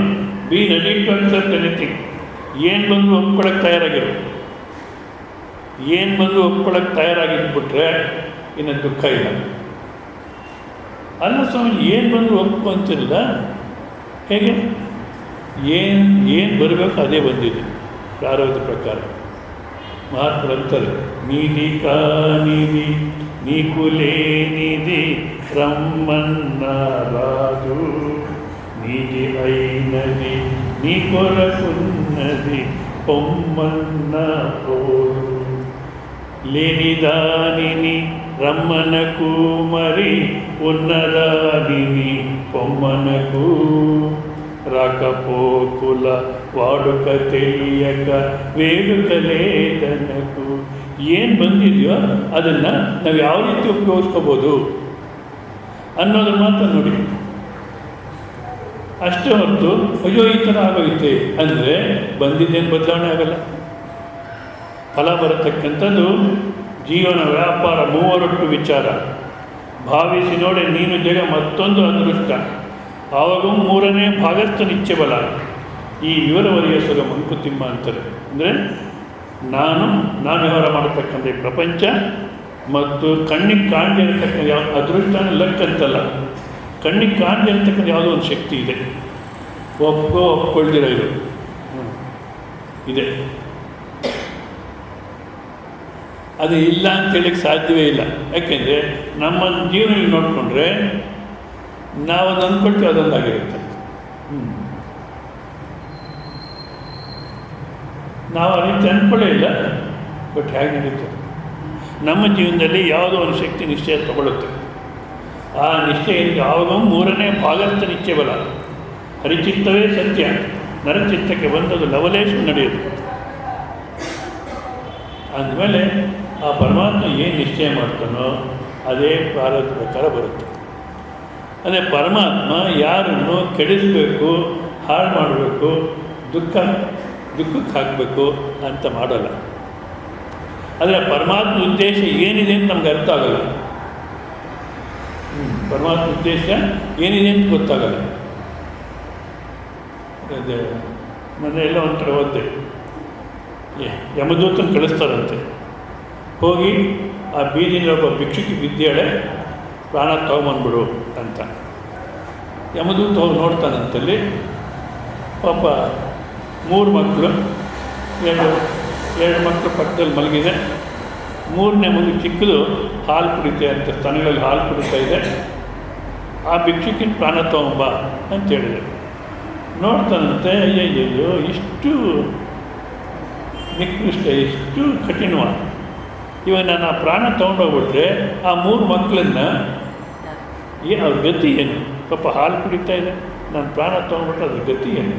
be ready to accept anything. ಏನು ಬಂದು ಒಪ್ಕೊಳ್ಳೋಕ್ಕೆ ತಯಾರಾಗಿರು. ಏನು ಬಂದು ಒಪ್ಕೊಳ್ಳೋಕ್ಕೆ ತಯಾರಾಗಿದ್ಬಿಟ್ರೆ ಇನ್ನು ದುಃಖ ಇಲ್ಲ. ಅಲ್ಲ ಸ್ವಾಮಿ, ಏನು ಬಂದರೂ ಒಪ್ಕೊಂತಿಲ್ಲ, ಹೇಗೆ? ಏನು ಬರಬೇಕು ಅದೇ ಬಂದಿದೆ ಪ್ರಾರಬ್ಧ ಪ್ರಕಾರ. ಮಹಾತ್ಮರು ಅಂತಾರೆ, ನಿಧಿ ಕಾನಿಧಿ ನೀಕುಲೇ ನಿಧಿ ರಮ್ಮನ್ನ ರಾಜು ನಿಧಿ ಐನದಿ ನೀ ಕೊರಕುನ್ನದಿ పొమ్మన్న పోరు లేనిదానిని రమ్మనకు మరి ఉన్నదానిని పొమ్మనకు రాకపోకుల వాడుక తెలియక వేడుಕ లేదನಕು. ಏನು ಬಂದಿದೆಯೋ ಅದನ್ನು ನಾವು ಯಾವ ರೀತಿ ಉಪಯೋಗಿಸ್ಕೋಬೋದು ಅನ್ನೋದ್ರ ಮಾತ್ರ ನೋಡಿ. ಅಷ್ಟೇ ಹೊರತು ಅಯ್ಯೋ ಈ ಥರ ಆಗೋಯ್ತೆ ಅಂದರೆ ಬಂದಿದ್ದೇನು ಬದಲಾವಣೆ ಆಗಲ್ಲ. ಫಲ ಬರತಕ್ಕಂಥದ್ದು ಜೀವನ ವ್ಯಾಪಾರ ಮೂವರೊಟ್ಟು ವಿಚಾರ. ಭಾವಿಸಿ ನೋಡಿ ನೀನು ಜಗ ಮತ್ತೊಂದು ಅದೃಷ್ಟ, ಆವಾಗ ಮೂರನೇ ಭಾಗಸ್ಥ ನಿತ್ಯ ಬಲ. ಈ ವಿವರವರಿಯ ಸುಗ ಮಂಕುತಿಮ್ಮ ಅಂತಾರೆ. ಅಂದರೆ ನಾನು ವ್ಯವಹಾರ ಮಾಡತಕ್ಕಂಥ ಪ್ರಪಂಚ ಮತ್ತು ಕಣ್ಣಿಗೆ ಕಾಣದಿರತಕ್ಕಂಥ ಯಾವ ಅದೃಷ್ಟನ ಲಕ್ ಅಂತಲ್ಲ, ಕಣ್ಣಿಗೆ ಕಾಣದಿರತಕ್ಕಂಥ ಯಾವುದೋ ಒಂದು ಶಕ್ತಿ ಇದೆ. ಒಪ್ಕೊಳ್ದಿರೋ ಇದು ಇದೆ. ಅದು ಇಲ್ಲ ಅಂತೇಳಕ್ಕೆ ಸಾಧ್ಯವೇ ಇಲ್ಲ. ಯಾಕೆಂದರೆ ನಮ್ಮ ಜೀವನ ನೋಡಿಕೊಂಡ್ರೆ ನಾವೊಂದು ಅಂದ್ಕೊಳ್ತೀವಿ, ಅದೊಂದಾಗಿರುತ್ತೆ. ನಾವು ಆ ರೀತಿ ಅಂದ್ಕೊಳ್ಳೇ ಇಲ್ಲ, ಬಟ್ ಹೇಗೆ ನಡೀತದೆ ನಮ್ಮ ಜೀವನದಲ್ಲಿ ಯಾವುದೋ ಒಂದು ಶಕ್ತಿ ನಿಶ್ಚಯ ತಗೊಳ್ಳುತ್ತೆ. ಆ ನಿಶ್ಚಯಕ್ಕೆ ಯಾವುದೋ ಮೂರನೇ ಭಾಗಸ್ಥ ನಿಶ್ಚಯ ಬಲ. ಹರಿಚಿತ್ತವೇ ಸತ್ಯ, ನರಚಿತ್ತಕ್ಕೆ ಬಂದದು ಲವಲೇಶ ನಡೆಯೋದು. ಅಂದಮೇಲೆ ಆ ಪರಮಾತ್ಮ ಏನು ನಿಶ್ಚಯ ಮಾಡ್ತಾನೋ ಅದೇ ಪ್ರಾರಬ್ಧ ಪ್ರಕಾರ ಬರುತ್ತೆ. ಅದೇ ಪರಮಾತ್ಮ ಯಾರನ್ನು ಕೆಡಿಸಬೇಕು, ಹಾಳು ಮಾಡಬೇಕು, ದುಃಖಕ್ಕೆ ಹಾಕಬೇಕು ಅಂತ ಮಾಡೋಲ್ಲ. ಆದರೆ ಪರಮಾತ್ಮ ಉದ್ದೇಶ ಏನಿದೆ ಅಂತ ನಮ್ಗೆ ಅರ್ಥ ಆಗೋಲ್ಲ. ಪರಮಾತ್ಮ ಉದ್ದೇಶ ಏನಿದೆ ಅಂತ ಗೊತ್ತಾಗಲ್ಲ. ಅದೇ ಮನೆಯೆಲ್ಲ ಒಂಥರ ಓದ್ದೆ, ಯಮದೂತನ ಕಳಿಸ್ತಾರಂತೆ. ಹೋಗಿ ಆ ಬೀದಿನ ಒಬ್ಬ ಭಿಕ್ಷುಕಿ ಬಿದ್ದಾಳೆ, ಪ್ರಾಣ ತೊಗೊಂಬಂದ್ಬಿಡು ಅಂತ. ಯಮದೂತ ಹೋಗಿ ನೋಡ್ತಾನಂತಲ್ಲಿ. ಪಾಪ 3 ಮಕ್ಕಳು, ಎರಡು ಮಕ್ಕಳು ಪಕ್ಕದಲ್ಲಿ ಮಲಗಿದೆ. 3ನೇ ಮಗು ಚಿಕ್ಕದು ಹಾಲು ಕುಡಿತೆ ಅಂತ, ಸ್ತನಗಳಲ್ಲಿ ಹಾಲು ಕುಡಿತಾ ಇದೆ. ಆ ಭಿಕ್ಷುಕಿನ ಪ್ರಾಣ ತೊಗೊಂಬ ಅಂತ ಹೇಳಿದೆ. ನೋಡ್ತಾನಂತೆ, ಅಯ್ಯಯ್ಯೋ ಇಷ್ಟು ನಿಕೃಷ್ಟ, ಇಷ್ಟು ಕಠಿಣವಾದ. ಇವಾಗ ನಾನು ಆ ಪ್ರಾಣ ತೊಗೊಂಡೋಗ್ಬಿಟ್ರೆ ಆ 3 ಮಕ್ಕಳನ್ನು ಅವ್ರ ಗತಿ ಏನು? ಪಾಪ ಹಾಲು ಕುಡಿತಾ ಇದೆ, ನಾನು ಪ್ರಾಣ ತೊಗೊಂಡ್ಬಿಟ್ರೆ ಅದ್ರ ಗತಿ ಏನು?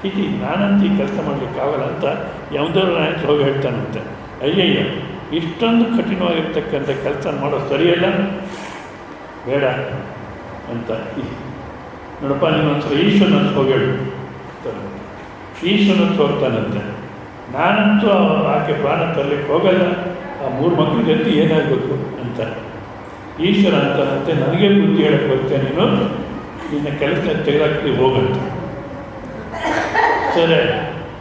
ಹೀಗೆ ನಾನಂತ ಈ ಕೆಲಸ ಮಾಡಲಿಕ್ಕಾಗಲ್ಲ ಅಂತ ಯಾವುದಾದ್ರು ನಾಯಕ ಹೋಗಿ ಹೇಳ್ತಾನಂತೆ. ಅಯ್ಯಯ್ಯ ಇಷ್ಟೊಂದು ಕಠಿಣವಾಗಿರ್ತಕ್ಕಂಥ ಕೆಲಸ ಮಾಡೋದು ಸರಿಯಲ್ಲ, ಬೇಡ ಅಂತ. ನೋಡಪ್ಪ ನಿಮ್ಮೊಂದ್ಸಲ ಈಶ್ವರನ ಹೋಗಿ ಹೇಳು. ಈಶ್ವರನ ತೋರ್ತಾನಂತೆ. ನಾನಂತೂ ಆಕೆ ಪ್ರಾಣ ತರಲಿಕ್ಕೆ ಹೋಗಲ್ಲ, ಆ 3 ಮಕ್ಕಳ ಗತಿ ಏನಾಗಬೇಕು ಅಂತ. ಈಶ್ವರ ಅಂತಾನಂತೆ, ನನಗೆ ಬುದ್ಧಿ ಹೇಳಕ್ಕೆ ಬರ್ತೇನೆ, ನೀನು ನಿನ್ನ ಕೆಲಸ ತೆಗೆದಾಕ್ತೀವಿ ಹೋಗಂತ. ಸರಿ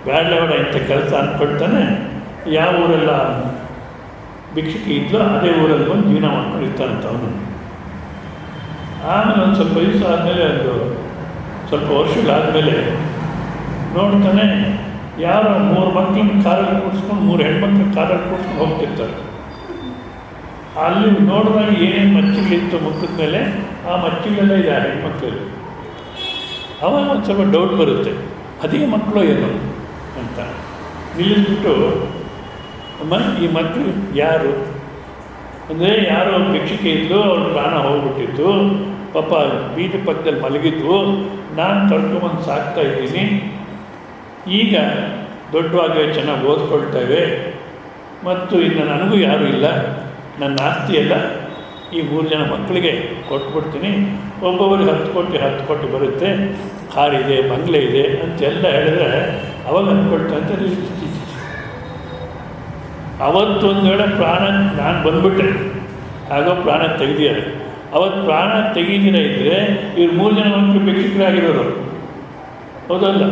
ಬೇಡವಡ ಇಂಥ ಕೆಲಸ ಅಂದ್ಕೊಳ್ತಾನೆ. ಯಾವ ಊರೆಲ್ಲ ಭಿಕ್ಷುಕಿ ಇದ್ಲು ಅದೇ ಊರಲ್ಲಿ ಬಂದು ಜೀವನ ಮಾಡ್ಕೊಂಡು ಇರ್ತಾನಂತ ಅವನು. ಆಮೇಲೆ ಒಂದು ಸ್ವಲ್ಪ ದಿವಸ ಆದಮೇಲೆ, ಒಂದು ಸ್ವಲ್ಪ ವರ್ಷಗಳಾದಮೇಲೆ ನೋಡ್ತಾನೆ, ಯಾರೋ 3 ಮಕ್ಕಳನ್ನ ಕಾರಲ್ಲಿ ಕೂಡಿಸ್ಕೊಂಡು 3 ಹೆಣ್ಮಕ್ಳು ಕಾರಲ್ಲಿ ಕೂಡಿಸ್ಕೊಂಡು ಹೋಗ್ತಿರ್ತಾರೆ. ಅಲ್ಲಿ ನೋಡಿದಾಗ ಏನೇನು ಮಚ್ಚುಗಳಿತ್ತು ಮುಖದ ಮೇಲೆ, ಆ ಮಚ್ಚುಗಳೆಲ್ಲ ಇದೆ ಆ ಹೆಣ್ಮಕ್ಳಲ್ಲಿ. ಅವಾಗ ಒಂದು ಸ್ವಲ್ಪ ಡೌಟ್ ಬರುತ್ತೆ, ಅದೇ ಮಕ್ಕಳು ಏನು ಅಂತ. ನಿಲ್ಲಿಸ್ಬಿಟ್ಟು, ಅಮ್ಮ ಈ ಮಕ್ಕಳು ಯಾರು ಅಂದರೆ, ಯಾರೋ ಭಿಕ್ಷುಕಿ ಇದ್ಲು, ಅವ್ರ ಪ್ರಾಣ ಹೋಗ್ಬಿಟ್ಟಿತ್ತು, ಪಾಪ ಬೀದಿ ಪಕ್ಕದಲ್ಲಿ ಮಲಗಿದ್ವು, ನಾನು ಕರ್ಕೊಂಬಂದು ಸಾಕ್ತಾ ಇದ್ದೀನಿ. ಈಗ ದೊಡ್ಡವಾಗಿ ಚೆನ್ನಾಗಿ ಓದ್ಕೊಳ್ತೇವೆ, ಮತ್ತು ಇನ್ನು ನನಗೂ ಯಾರೂ ಇಲ್ಲ, ನನ್ನ ಆಸ್ತಿ ಎಲ್ಲ ಈ 3 ಜನ ಮಕ್ಕಳಿಗೆ ಕೊಟ್ಬಿಡ್ತೀನಿ, ಒಬ್ಬೊಬ್ಬರಿಗೆ 10 ಕೋಟಿ ಬರುತ್ತೆ, ಕಾರಿದೆ, ಬಂಗ್ಲೆ ಇದೆ ಅಂತೆಲ್ಲ ಹೇಳಿದ್ರೆ ಅವಾಗ ಅಂದ್ಕೊಳ್ತಂತೆ. ಅವತ್ತೊಂದು ವೇಳೆ ಪ್ರಾಣ ನಾನು ಬಂದ್ಬಿಟ್ರೆ ಆಗೋ ಪ್ರಾಣ ತೆಗೆದಿದ್ದಾರೆ. ಅವತ್ತು ಪ್ರಾಣ ತೆಗೀದಿರ ಇದ್ದರೆ ಇವ್ರು 3 ಜನ ಮಕ್ಕಳು ಭಿಕ್ಷುಕರಾಗಿರೋರು, ಹೌದಲ್ಲ?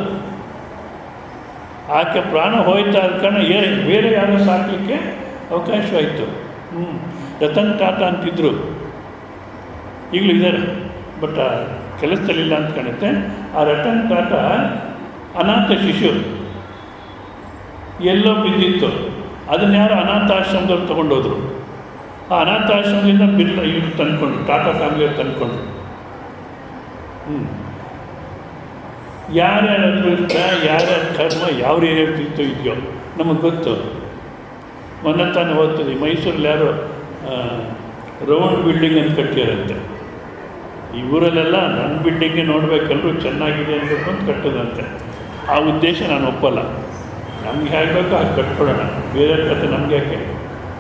ಆಕೆ ಪ್ರಾಣ ಹೋಯ್ತಾ ಅದ ಕಾರಣ ಬೇರೆ ಯಾರೋ ಸಾಕಲಿಕ್ಕೆ ಅವಕಾಶವಾಯಿತು. ರತನ್ ಟಾಟಾ ಅಂತಿದ್ರು, ಈಗಲೂ ಇದ್ದಾರೆ, ಬಟ್ ಆ ಕೆಲಸದಲ್ಲಿಲ್ಲ ಅಂತ ಕಾಣುತ್ತೆ. ಆ ರತನ್ ಟಾಟಾ ಅನಾಥ ಶಿಶು ಎಲ್ಲೋ ಬಿದ್ದಿತ್ತು, ಅದನ್ನ ಯಾರು ಅನಾಥಾಶ್ರಮದವ್ರು ತೊಗೊಂಡೋದ್ರು. ಆ ಅನಾಥಾಶ್ರಮದಿಂದ ಇವ್ರು ತಂದ್ಕೊಂಡ್ರು, ಟಾಟಾ ಫ್ಯಾಮಿಲಿಯವ್ರು ತಂದ್ಕೊಂಡ್ರು. ಯಾರ್ಯಾರ ಅದೃಷ್ಟ, ಯಾರ್ಯಾರ ಕರ್ಮ ಯಾವ ರೀತಿತ್ತು ಇದೆಯೋ ನಮಗೆ ಗೊತ್ತು. ಮೊನ್ನೆ ತಾನೇ ಓದ್ತದೆ, ಮೈಸೂರಲ್ಲಿ ಯಾರೋ ರೌಂಡ್ ಬಿಲ್ಡಿಂಗ್ ಅಂತ ಕಟ್ಟಿಯಾರಂತೆ. ಈ ಊರಲ್ಲೆಲ್ಲ ನನ್ನ ಬಿಲ್ಡಿಂಗೇ ನೋಡಬೇಕೆಲ್ಲರೂ ಚೆನ್ನಾಗಿದೆ ಅನ್ಬೇಕು ಅಂತ ಕಟ್ಟೋದಂತೆ. ಆ ಉದ್ದೇಶ ನಾನು ಒಪ್ಪಲ್ಲ. ನಮ್ಗೆ ಹೇಗೆ ಬೇಕೋ ಹಾಗೆ ಕಟ್ಕೊಡೋಣ, ಬೇರೆ ಕತೆ ನಮ್ಗೆ ಯಾಕೆ?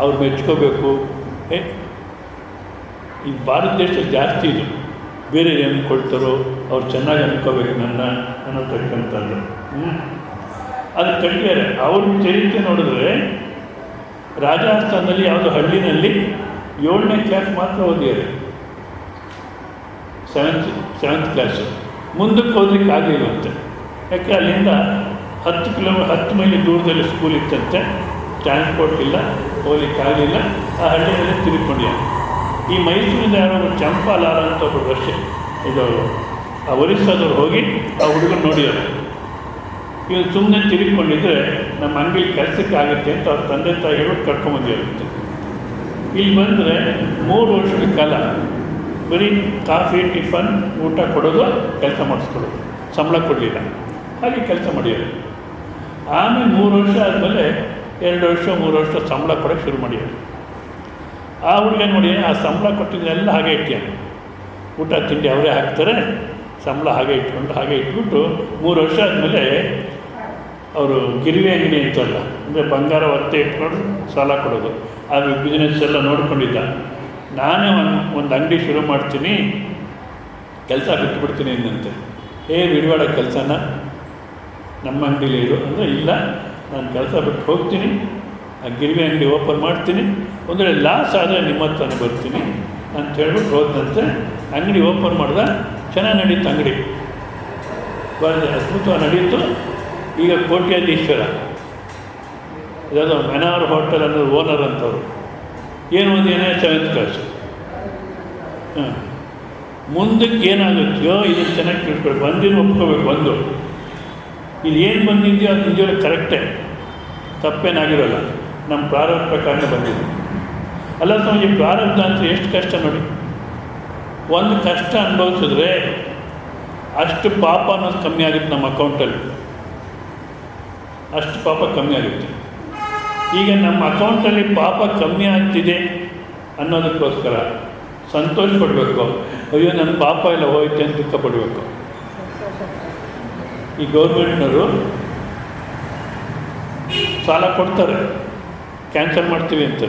ಅವ್ರು ಮೆಚ್ಕೋಬೇಕು. ಈ ಭಾರತ ದೇಶದಲ್ಲಿ ಜಾಸ್ತಿ ಇದು, ಬೇರೆ ಏನು ಕೊಡ್ತಾರೋ ಅವ್ರು ಚೆನ್ನಾಗಿ ಅನ್ಕೋಬೇಕು ನನ್ನ ಅನ್ನೋತಕ್ಕಂಥದ್ದು. ಅದು ಕಟ್ಟಿದ್ದಾರೆ. ಅವ್ರ ಚರಿತ್ರೆ ನೋಡಿದ್ರೆ ರಾಜಸ್ಥಾನದಲ್ಲಿ ಯಾವುದೋ ಹಳ್ಳಿನಲ್ಲಿ 7ನೇ ಕ್ಲಾಸ್ ಮಾತ್ರ ಓದಿದ್ದಾರೆ, 7th ಕ್ಲಾಸು. ಮುಂದಕ್ಕೆ ಹೋಗ್ಲಿಕ್ಕೆ ಆಗಲಿಲ್ಲಂತೆ. ಯಾಕೆ ಅಲ್ಲಿಂದ 10 ಮೈಲಿ ದೂರದಲ್ಲಿ ಸ್ಕೂಲ್ ಇತ್ತಂತೆ, ಟ್ರಾನ್ಸ್ಪೋರ್ಟ್ ಇಲ್ಲ, ಹೋಗ್ಲಿಕ್ಕಾಗಲಿಲ್ಲ. ಆ ಹಳ್ಳಿಯಲ್ಲಿ ತಿರುಗಿಕೊಂಡಿದ್ದಾರೆ. ಈ ಮೈಸೂರಿಂದ ಯಾರೋ ಚಂಪಾಲಾರ ಅಂತ ಒಬ್ಬರು ವರ್ಷ ಇದು ಆ ಒರಿಸ್ಸಾದವ್ರು ಹೋಗಿ ಆ ಹುಡುಗರು ನೋಡಿದ್ದಾರೆ. ಇವ್ರು ಸುಮ್ಮನೆ ತಿರುಗಿಕೊಂಡಿದ್ರೆ ನಮ್ಮ ಅಂಗಡಿ ಕೆಲಸಕ್ಕೆ ಆಗುತ್ತೆ ಅಂತ ಅವ್ರ ತಂದೆ ತಾಯಿ ಹೇಳಿ ಕರ್ಕೊಂಬಂದಿರುತ್ತೆ. ಇಲ್ಲಿ ಬಂದರೆ 3 ವರ್ಷದ ಕಾಲ ಬರೀ ಕಾಫಿ ಟಿಫನ್ ಊಟ ಕೊಡೋದು, ಕೆಲಸ ಮಾಡಿಸ್ಕೊಡೋದು, ಸಂಬಳ ಕೊಡಲಿಲ್ಲ, ಹಾಗೆ ಕೆಲಸ ಮಾಡಿದ್ರು. ಆಮೇಲೆ 3 ವರ್ಷ ಆದಮೇಲೆ 2 ವರ್ಷ 3 ವರ್ಷ ಸಂಬಳ ಕೊಡೋಕ್ಕೆ ಶುರು ಮಾಡಿದ್ರು. ಆ ಹುಡುಗ ನೋಡಿ, ಆ ಸಂಬಳ ಕೊಟ್ಟಿದ್ದೆಲ್ಲ ಹಾಗೆ ಇಟ್ಟಾನೆ. ಊಟ ತಿಂಡಿ ಅವರೇ ಹಾಕ್ತಾರೆ, ಸಂಬಳ ಹಾಗೆ ಇಟ್ಕೊಂಡು ಹಾಗೆ ಇಟ್ಬಿಟ್ಟು 3 ವರ್ಷ ಆದಮೇಲೆ ಅವರು ಗಿರಿವೆ ಅಂಗಡಿ ಅಂತಲ್ಲ, ಅಂದರೆ ಬಂಗಾರ ಒತ್ತೆ ಇಟ್ಕೊಂಡು ಸಾಲ ಕೊಡೋದು, ಆ ಬಿಸ್ನೆಸ್ ಎಲ್ಲ ನೋಡ್ಕೊಂಡಿದ್ದ. ನಾನೇ ಒಂದು ಅಂಗಡಿ ಶುರು ಮಾಡ್ತೀನಿ, ಕೆಲಸ ಬಿಟ್ಟುಬಿಡ್ತೀನಿ ಎಂದಂತೆ. ಬಿಡಬೇಡ ಕೆಲಸನ, ನಮ್ಮ ಅಂಗಡಿಲಿ ಇರು ಅಂದರೆ, ಇಲ್ಲ ನಾನು ಕೆಲಸ ಬಿಟ್ಟು ಹೋಗ್ತೀನಿ, ಆ ಗಿರಿವೆ ಅಂಗಡಿ ಓಪನ್ ಮಾಡ್ತೀನಿ, ಒಂದು ವೇಳೆ ಲಾಸ್ ಆದರೆ ನಿಮ್ಮ ಹತ್ರನೇ ಬರ್ತೀನಿ ಅಂತ ಹೇಳ್ಬಿಟ್ಟು ಹೋದಂತೆ. ಅಂಗಡಿ ಓಪನ್ ಮಾಡ್ದೆ, ಚೆನ್ನಾಗಿ ನಡೀತು ಅಂಗಡಿ, ಅದ್ಭುತವಾಗಿ ನಡೀತು. ಈಗ ಕೋಟ್ಯಾಧೀಶ್ವರ, ಯಾವುದೋ ಮೆನಾರ್ ಹೋಟೆಲ್ ಅನ್ನೋದು ಓನರ್ ಅಂತವರು, ಏನು ಒಂದು ಏನೇ 7th ಕ್ಲಾಸು. ಮುಂದಕ್ಕೆ ಏನಾಗುತ್ತೋ ಇದನ್ನು ಚೆನ್ನಾಗಿ ತಿಳ್ಕೊಳ್ಳಿ, ಬಂದಿನ ಒಪ್ಕೋಬೇಕು. ಒಂದು ಇದು ಏನು ಬಂದಿದೆಯೋ ಅದು ನಿಜವೂ ಕರೆಕ್ಟೇ, ತಪ್ಪೇನಾಗಿರೋಲ್ಲ, ನಮ್ಮ ಪ್ರಾರಂಭ ಪ್ರಕಾರನೇ ಬಂದಿದೆ. ಅಲ್ಲ ಸ್ವಾಮಿ, ಪ್ರಾರಂಭ ಅಂತ ಎಷ್ಟು ಕಷ್ಟ ನೋಡಿ. ಒಂದು ಕಷ್ಟ ಅನುಭವಿಸಿದ್ರೆ ಅಷ್ಟು ಪಾಪ ಅನ್ನೋದು ಕಮ್ಮಿ ಆಗುತ್ತೆ ನಮ್ಮ ಅಕೌಂಟಲ್ಲಿ, ಅಷ್ಟು ಪಾಪ ಕಮ್ಮಿ ಆಗುತ್ತೆ. ಈಗ ನಮ್ಮ ಅಕೌಂಟಲ್ಲಿ ಪಾಪ ಕಮ್ಮಿ ಆಗ್ತಿದೆ ಅನ್ನೋದಕ್ಕೋಸ್ಕರ ಸಂತೋಷ ಪಡಬೇಕು. ಅಯ್ಯೋ ನನ್ನ ಪಾಪ ಎಲ್ಲ ಹೋಯ್ತೆ ಅಂತ ದುಃಖ ಪಡಬೇಕು. ಈ ಗೌರ್ಮೆಂಟ್ನವರು ಸಾಲ ಕೊಡ್ತಾರೆ, ಕ್ಯಾನ್ಸಲ್ ಮಾಡ್ತೀವಿ ಅಂತ.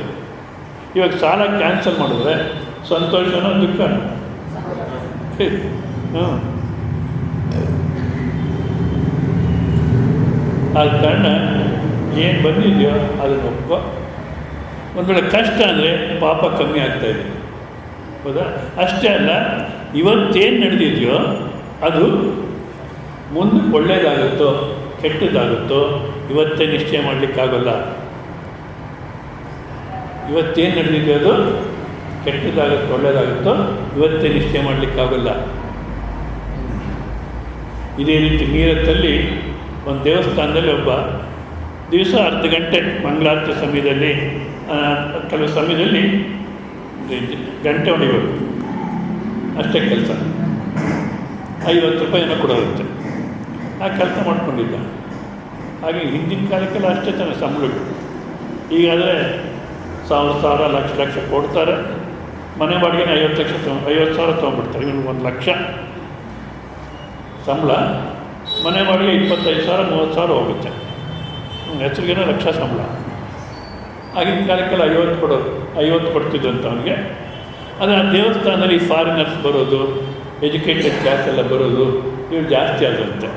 ಇವಾಗ ಸಾಲ ಕ್ಯಾನ್ಸಲ್ ಮಾಡಿದ್ರೆ ಸಂತೋಷನೋ ದುಃಖನೋ? ಆದ ಕಾರಣ ಏನು ಬಂದಿದೆಯೋ ಅದನ್ನು ಒಪ್ಕೋ. ಒಂದು ವೇಳೆ ಕಷ್ಟ ಅಂದರೆ ಪಾಪ ಕಮ್ಮಿ ಆಗ್ತಾಯಿದೆ, ಹೌದಾ? ಅಷ್ಟೇ ಅಲ್ಲ, ಇವತ್ತೇನು ನಡೆದಿದೆಯೋ ಅದು ಮುಂದೆ ಒಳ್ಳೆಯದಾಗುತ್ತೋ ಕೆಟ್ಟದಾಗುತ್ತೋ ಇವತ್ತೇ ನಿಶ್ಚಯ ಮಾಡಲಿಕ್ಕಾಗಲ್ಲ. ಇವತ್ತೇನು ನಡೆದಿದೆಯೋ ಅದು ಕೆಟ್ಟದಾಗುತ್ತೋ ಒಳ್ಳೆಯದಾಗುತ್ತೋ ಇವತ್ತೇ ನಿಶ್ಚಯ ಮಾಡಲಿಕ್ಕಾಗಲ್ಲ. ಇದೇ ರೀತಿ ಮೀರತ್ತಲ್ಲಿ ಒಂದು ದೇವಸ್ಥಾನದಲ್ಲಿ ಒಬ್ಬ ದಿವಸ ಅರ್ಧ ಗಂಟೆ ಮಂಗಳಾರತಿ ಸಮಯದಲ್ಲಿ, ಕೆಲವು ಸಮಯದಲ್ಲಿ ಗಂಟೆ ಹೊಡಿಬೇಕು, ಅಷ್ಟೇ ಕೆಲಸ, 50 ರೂಪಾಯಿನ ಕೊಡೋರುತ್ತೆ. ಆ ಕೆಲಸ ಮಾಡ್ಕೊಂಡಿದ್ದ. ಹಾಗೆ ಹಿಂದಿನ ಕಾಲಕ್ಕೆಲ್ಲ ಅಷ್ಟೇ ತಾನೆ ಸಂಬಳ. ಈಗಾದರೆ 1,000 ಲಕ್ಷ ಕೊಡ್ತಾರೆ, ಮನೆ ಬಾಡಿಗೆನೇ 50,000 ತೊಗೊಂಡ್ಬಿಡ್ತಾರೆ. ಇವ್ರಿಗೆ 1 ಲಕ್ಷ ಸಂಬಳ, ಮನೆ ಬಾಡಿಗೆ 25,000 30,000 ಹೋಗುತ್ತೆ. ಹೆಸರಿಗೇನೋ 1 ಲಕ್ಷ ಸಂಬಳ. ಆಗಿನ ಕಾಲಕ್ಕೆಲ್ಲ 50 ಕೊಡ್ತಿದ್ದಂತ ಅವನಿಗೆ. ಆದರೆ ಆ ದೇವಸ್ಥಾನದಲ್ಲಿ ಫಾರಿನರ್ಸ್ ಬರೋದು, ಎಜುಕೇಟೆಡ್ ಕ್ಲಾಸ್ ಎಲ್ಲ ಬರೋದು ಇವು ಜಾಸ್ತಿ ಆದಂತೆ.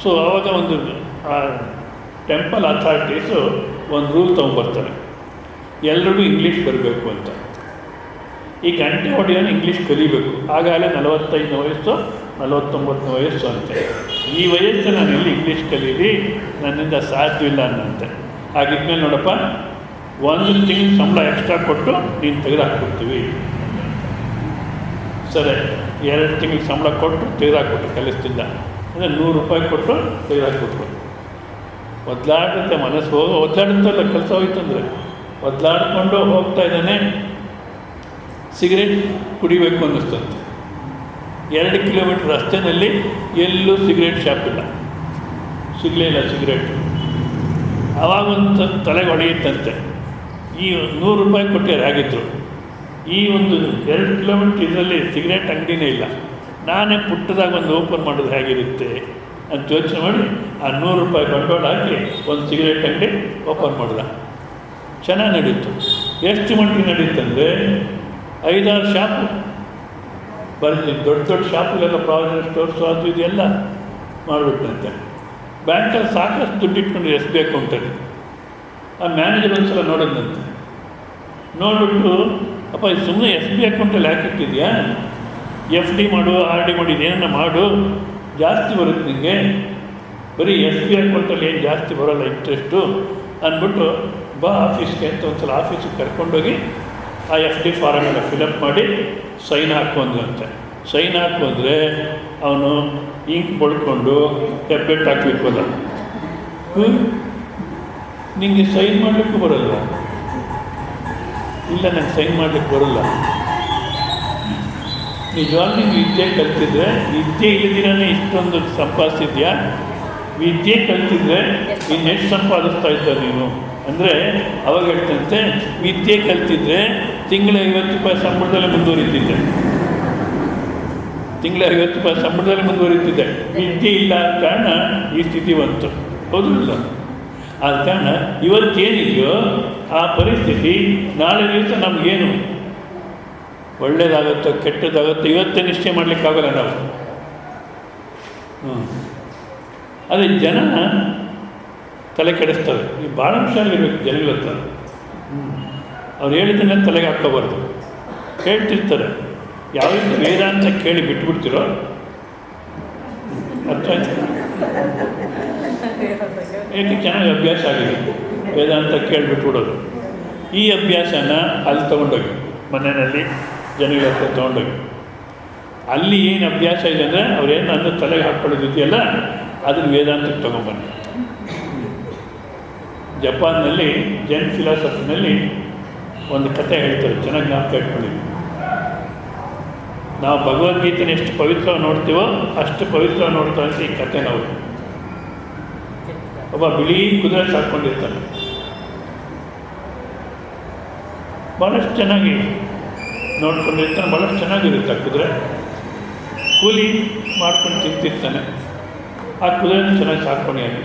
ಸೊ ಆವಾಗ ಒಂದು ಟೆಂಪಲ್ ಅಥಾರಿಟೀಸು ಒಂದು ರೂಲ್ ತೊಗೊಂಬರ್ತಾರೆ, ಎಲ್ರಿಗೂ ಇಂಗ್ಲೀಷ್ ಬರಬೇಕು ಅಂತ. ಈ ಗಂಟೆ ಹೊಡೆಯೋನು ಇಂಗ್ಲೀಷ್ ಕಲಿಬೇಕು. ಆಗಾಗಲೇ 45ನೇ ವಯಸ್ಸು 49ನೇ ವಯಸ್ಸು ಅಂತೆ. ಈ ವಯಸ್ಸು ನಾನು ಎಲ್ಲಿ ಇಂಗ್ಲೀಷ್ ಕಲೀಲಿ, ನನ್ನಿಂದ ಸಾಧ್ಯವಿಲ್ಲ ಅನ್ನಂತೆ. ಹಾಗಿದ್ಮೇಲೆ ನೋಡಪ್ಪ, 1 ತಿಂಗಳು ಸಂಬಳ ಎಕ್ಸ್ಟ್ರಾ ಕೊಟ್ಟು ನೀನು ತೆಗೆದುಹಾಕ್ಬಿಡ್ತೀವಿ. ಸರಿ, 2 ತಿಂಗಳಿಗೆ ಸಂಬಳ ಕೊಟ್ಟು ತೆಗೆದುಹಾಕ್ಬಿಟ್ಟು ಕಲಿಸ್ತಿದ್ದ. ಅಂದರೆ 100 ರೂಪಾಯಿ ಕೊಟ್ಟು ತೆಗೆದುಹಾಕ್ಬಿಟ್ರು. ಒದ್ದಾಡುತ್ತೆ ಮನಸ್ಸು, ಒದ್ದಾಡುತ್ತಲ್ಲ ಕೆಲಸ ಹೋಯ್ತಂದರೆ. ಒದ್ದಾಡಿಕೊಂಡು ಹೋಗ್ತಾ ಇದ್ದಾನೆ, ಸಿಗರೇಟ್ ಕುಡಿಬೇಕು ಅನ್ನಿಸ್ತಂತೆ. 2 ಕಿಲೋಮೀಟ್ರ್ ರಸ್ತೆಯಲ್ಲಿ ಎಲ್ಲೂ ಸಿಗರೇಟ್ ಶಾಪ್ ಇಲ್ಲ, ಸಿಗಲೇ ಇಲ್ಲ ಸಿಗರೇಟು. ಆವಾಗ ಒಂದು ತಲೆಗೆ ಹೊಡೆಯುತ್ತಂತೆ, ಈ 100 ರೂಪಾಯಿ ಕೊಟ್ಟಿದ್ದಾರೆ ಆಗಿದ್ರು, ಈ ಒಂದು 2 ಕಿಲೋಮೀಟ್ರ್ ಇದರಲ್ಲಿ ಸಿಗರೇಟ್ ಅಂಗಡಿನೇ ಇಲ್ಲ, ನಾನೇ ಪುಟ್ಟದಾಗ ಒಂದು ಓಪನ್ ಮಾಡಿದ್ರೆ ಹೇಗಿರುತ್ತೆ ಅಂತ ಯೋಚನೆ ಮಾಡಿ ಆ 100 ರೂಪಾಯಿ ಬಂಡವಾಳ ಹಾಕಿ ಒಂದು ಸಿಗರೇಟ್ ಅಂಗಡಿ ಓಪನ್ ಮಾಡಿದ. ಚೆನ್ನಾಗಿ ನಡೀತು. ಎಷ್ಟು ಮಟ್ಟಿಗೆ ನಡೀತಂದರೆ 5-6 ಶಾಪು ಬರ್ತೀನಿ, ದೊಡ್ಡ ಶಾಪುಗಳೆಲ್ಲ ಪ್ರಾವಿಷನ್ ಸ್ಟೋರ್ಸು ಅದು ಇದೆಲ್ಲ ಮಾಡಿಬಿಟ್ಟಂತೆ. ಬ್ಯಾಂಕಲ್ಲಿ ಸಾಕಷ್ಟು ದುಡ್ಡು ಇಟ್ಕೊಂಡು SB ಅಕೌಂಟಲ್ಲಿ. ಆ ಮ್ಯಾನೇಜರ್ ಒಂದು ಸಲ ನೋಡಿದಂತೆ, ನೋಡಿಬಿಟ್ಟು, ಅಪ್ಪ ಇದು ಸುಮ್ಮನೆ SB ಅಕೌಂಟಲ್ಲಿ ಹಾಕಿಟ್ಟಿದ್ಯಾ, FD ಮಾಡು, RD ಮಾಡು, ಇದೇನನ್ನ ಮಾಡು, ಜಾಸ್ತಿ ಬರುತ್ತೆ ನಿಮಗೆ. ಬರೀ SB ಅಕೌಂಟಲ್ಲಿ ಏನು ಜಾಸ್ತಿ ಬರೋಲ್ಲ ಇಂಟ್ರೆಸ್ಟು ಅಂದ್ಬಿಟ್ಟು, ಬಾ ಆಫೀಸ್ಗೆ ಅಂತ ಒಂದು ಸಲ ಆಫೀಸಿಗೆ ಕರ್ಕೊಂಡೋಗಿ ಆ FD ಫಾರಮ್ ಎಲ್ಲ ಫಿಲಪ್ ಮಾಡಿ ಸೈನ್ ಹಾಕೊಂಡ್ರಂತೆ. ಸೈನ್ ಹಾಕೊಂಡ್ರೆ ಅವನು ಇಂಕ್ ಬಳ್ಕೊಂಡು ಹೆಬ್ಬೆಟ್ಟು ಹಾಕ್ಲಿಕ್ಕಲ್ಲ. ನಿಮಗೆ ಸೈನ್ ಮಾಡಲಿಕ್ಕೂ ಬರಲ್ಲ, ಇಲ್ಲ ನಂಗೆ ಸೈನ್ ಮಾಡಲಿಕ್ಕೆ ಬರೋಲ್ಲ. ನಿಜವಾಗ್ಲೂ ನೀವು ವಿದ್ಯೆ ಕಲ್ತಿದ್ರೆ, ವಿದ್ಯೆ ಇಲ್ಲದಿರೇ ಇಷ್ಟೊಂದು ಸಂಪಾದಿಸಿದ್ಯಾ, ವಿದ್ಯೆ ಕಲ್ತಿದ್ರೆ ಇನ್ನೆಷ್ಟು ಸಂಪಾದಿಸ್ತಾ ಇದ್ದ ನೀನು ಅಂದರೆ ಅವಾಗ ಹೇಳ್ತಂತೆ, ವಿದ್ಯೆ ಕಲ್ತಿದ್ರೆ ತಿಂಗಳ 50 ರೂಪಾಯಿ ಸಂಬಳದಲ್ಲೇ ಮುಂದುವರಿತಿದ್ದೆ, ತಿಂಗಳ 50 ರೂಪಾಯಿ ಸಂಬಳದಲ್ಲೇ ಮುಂದುವರಿತಿದ್ದೆ. ವಿದ್ಯೆ ಇಲ್ಲ ಆದ ಕಾರಣ ಈ ಸ್ಥಿತಿ ಬಂತು, ಹೌದಿಲ್ಲ? ಆದ ಕಾರಣ ಇವತ್ತೇನಿದೆಯೋ ಆ ಪರಿಸ್ಥಿತಿ ನಾಳೆ ದಿವಸ ನಮಗೇನು ಒಳ್ಳೇದಾಗುತ್ತೋ ಕೆಟ್ಟದಾಗುತ್ತೋ ಇವತ್ತೇ ನಿಶ್ಚಯ ಮಾಡಲಿಕ್ಕಾಗಲ್ಲ ನಾವು. ಅದೇ ಜನ ತಲೆ ಕೆಡಿಸ್ತಾರೆ. ಈ ಭಾಳ ಹುಷಾರಿರ್ಬೇಕು ಜನಗಳ ಹತ್ರ. ಅವ್ರು ಹೇಳಿದ್ದನ್ನೇ ತಲೆಗೆ ಹಾಕ್ಕೋಬಾರ್ದು. ಹೇಳ್ತಿರ್ತಾರೆ, ಯಾವ್ದು ವೇದಾಂತ ಕೇಳಿ ಬಿಟ್ಬಿಡ್ತಿರೋ ಅರ್ಥ ಆಯ್ತು. ಏಕೆ ಚೆನ್ನಾಗಿ ಅಭ್ಯಾಸ ಆಗಿದೆ ವೇದಾಂತ ಕೇಳಿಬಿಟ್ಬಿಡೋದು. ಈ ಅಭ್ಯಾಸನ ಅಲ್ಲಿ ತೊಗೊಂಡೋಗಿ ಮನೆಯಲ್ಲಿ ಜನಗಳ ಹತ್ರ ತೊಗೊಂಡೋಗಿ ಅಲ್ಲಿ ಏನು ಅಭ್ಯಾಸ ಇದೆ ಅಂದರೆ ಅವ್ರೇನು ನನ್ನ ತಲೆಗೆ ಹಾಕ್ಕೊಳ್ಳೋದಿದೆಯಲ್ಲ ಅದನ್ನು ವೇದಾಂತಕ್ಕೆ ತೊಗೊಂಬನ್ನಿ. ಜಪಾನ್ನಲ್ಲಿ ಜೈನ್ ಫಿಲಾಸಫಿನಲ್ಲಿ ಒಂದು ಕಥೆ ಹೇಳ್ತಾರೆ, ಚೆನ್ನಾಗಿ ಜ್ಞಾಪಕ ಇಟ್ಕೊಂಡಿದ್ವಿ. ನಾವು ಭಗವದ್ಗೀತೆನ ಎಷ್ಟು ಪವಿತ್ರವಾಗಿ ನೋಡ್ತೀವೋ ಅಷ್ಟು ಪವಿತ್ರವಾಗಿ ನೋಡ್ತಾ ಅಂತ ಈ ಕಥೆ. ನಾವು ಒಬ್ಬ ಬಿಳಿ ಕುದುರೆ ಸಾಕೊಂಡಿರ್ತಾನೆ, ಭಾಳಷ್ಟು ಚೆನ್ನಾಗಿ ನೋಡ್ಕೊಂಡಿರ್ತಾನೆ, ಭಾಳಷ್ಟು ಚೆನ್ನಾಗಿರುತ್ತೆ. ಆ ಕುದುರೆ ಕೂಲಿ ಮಾಡ್ಕೊಂಡು ತಿಂತಿರ್ತಾನೆ. ಆ ಕುದುರೆನ ಚೆನ್ನಾಗಿ ಸಾಕೊಂಡಿಯಾಗಿ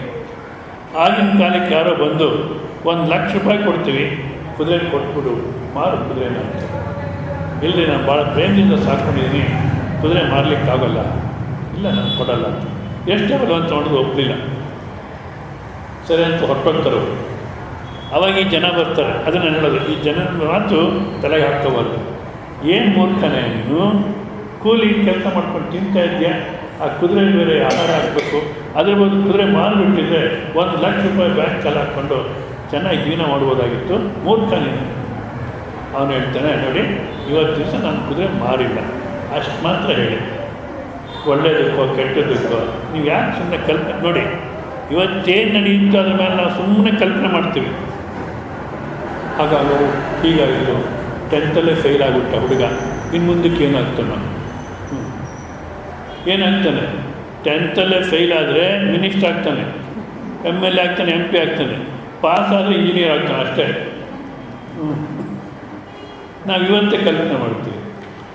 ಆಗಿನ ಕಾಲಕ್ಕೆ ಯಾರೋ ಬಂದು 1,00,000 ರೂಪಾಯಿ ಕೊಡ್ತೀವಿ, ಕುದುರೆ ಕೊಟ್ಬಿಡು, ಮಾರು ಕುದುರೆನ ಅಂತ. ಇಲ್ಲದೆ ನಾನು ಭಾಳ ಪ್ರೇಮದಿಂದ ಸಾಕೊಂಡಿದ್ದೀನಿ, ಕುದುರೆ ಮಾರಲಿಕ್ಕಾಗಲ್ಲ. ಇಲ್ಲ ನಾನು ಕೊಡಲ್ಲ ಅಂತ. ಎಷ್ಟೇ ಬರುವಂತ ನೋಡೋದು ಒಪ್ಪಲಿಲ್ಲ. ಸರಿ ಅಂತ ಹೊರಟೋಗ್ತಾರೆ ಅವರು. ಅವಾಗ ಈ ಜನ ಬರ್ತಾರೆ. ಅದನ್ನು ಹೇಳೋದು, ಈ ಜನರ ಮಾತು ತಲೆಗೆ ಹಾಕ್ಕೋಬಾರ್ದು. ಏನು ಮೂರ್ಖನೇ ನೀನು, ಕೂಲಿ ಕೆಲಸ ಮಾಡ್ಕೊಂಡು ತಿಂತಾ ಇದೆಯಾ, ಆ ಕುದುರೆ ಬೇರೆ ಆಹಾರ ಹಾಕಬೇಕು, ಅದ್ರ ಬದಲು ಕುದುರೆ ಮಾರಿಬಿಟ್ಟಿದ್ರೆ 1,00,000 ರೂಪಾಯಿ ಬ್ಯಾಂಕಲ್ಲಿ ಹಾಕ್ಕೊಂಡು ಚೆನ್ನಾಗಿ ಜೀವನ ಮಾಡ್ಬೋದಾಗಿತ್ತು, ಮೂರ್ಖ ನೀನು. ಅವನು ಹೇಳ್ತಾನೆ, ನೋಡಿ ಇವತ್ತು ದಿವಸ ನಾನು ಕುದುರೆ ಮಾರಿಲ್ಲ, ಅಷ್ಟು ಮಾತ್ರ ಹೇಳಿ. ಒಳ್ಳೆಯದಕ್ಕೋ ಕೆಟ್ಟದಕ್ಕೋ ನೀವು ಯಾಕೆ ಸುಮ್ಮನೆ ಕಲ್ಪನೆ ನೋಡಿ. ಇವತ್ತೇನು ನಡೆಯುತ್ತೋ ಅದ್ರ ಮೇಲೆ ನಾವು ಸುಮ್ಮನೆ ಕಲ್ಪನೆ ಮಾಡ್ತೀವಿ. ಹಾಗಾಗೋ ಹೀಗಾಗಿದ್ದು 10th ಫೇಲ್ ಆಗಿಬಿಟ್ಟ ಹುಡುಗ, ಇನ್ನು ಮುಂದಕ್ಕೆ ಏನಾಗ್ತಾನೆ? ಏನಾಗ್ತಾನೆ? 10th ಫೇಲ್ ಆದರೆ ಮಿನಿಸ್ಟರ್ ಆಗ್ತಾನೆ, MLA ಆಗ್ತಾನೆ, MP ಆಗ್ತಾನೆ, ಪಾಸ್ ಆದರೆ ಇಂಜಿನಿಯರ್ ಆಗ್ತಾನೆ ಅಷ್ಟೇ. ನಾವು ಇವತ್ತೇ ಕಲ್ಪನೆ ಮಾಡ್ತೀವಿ.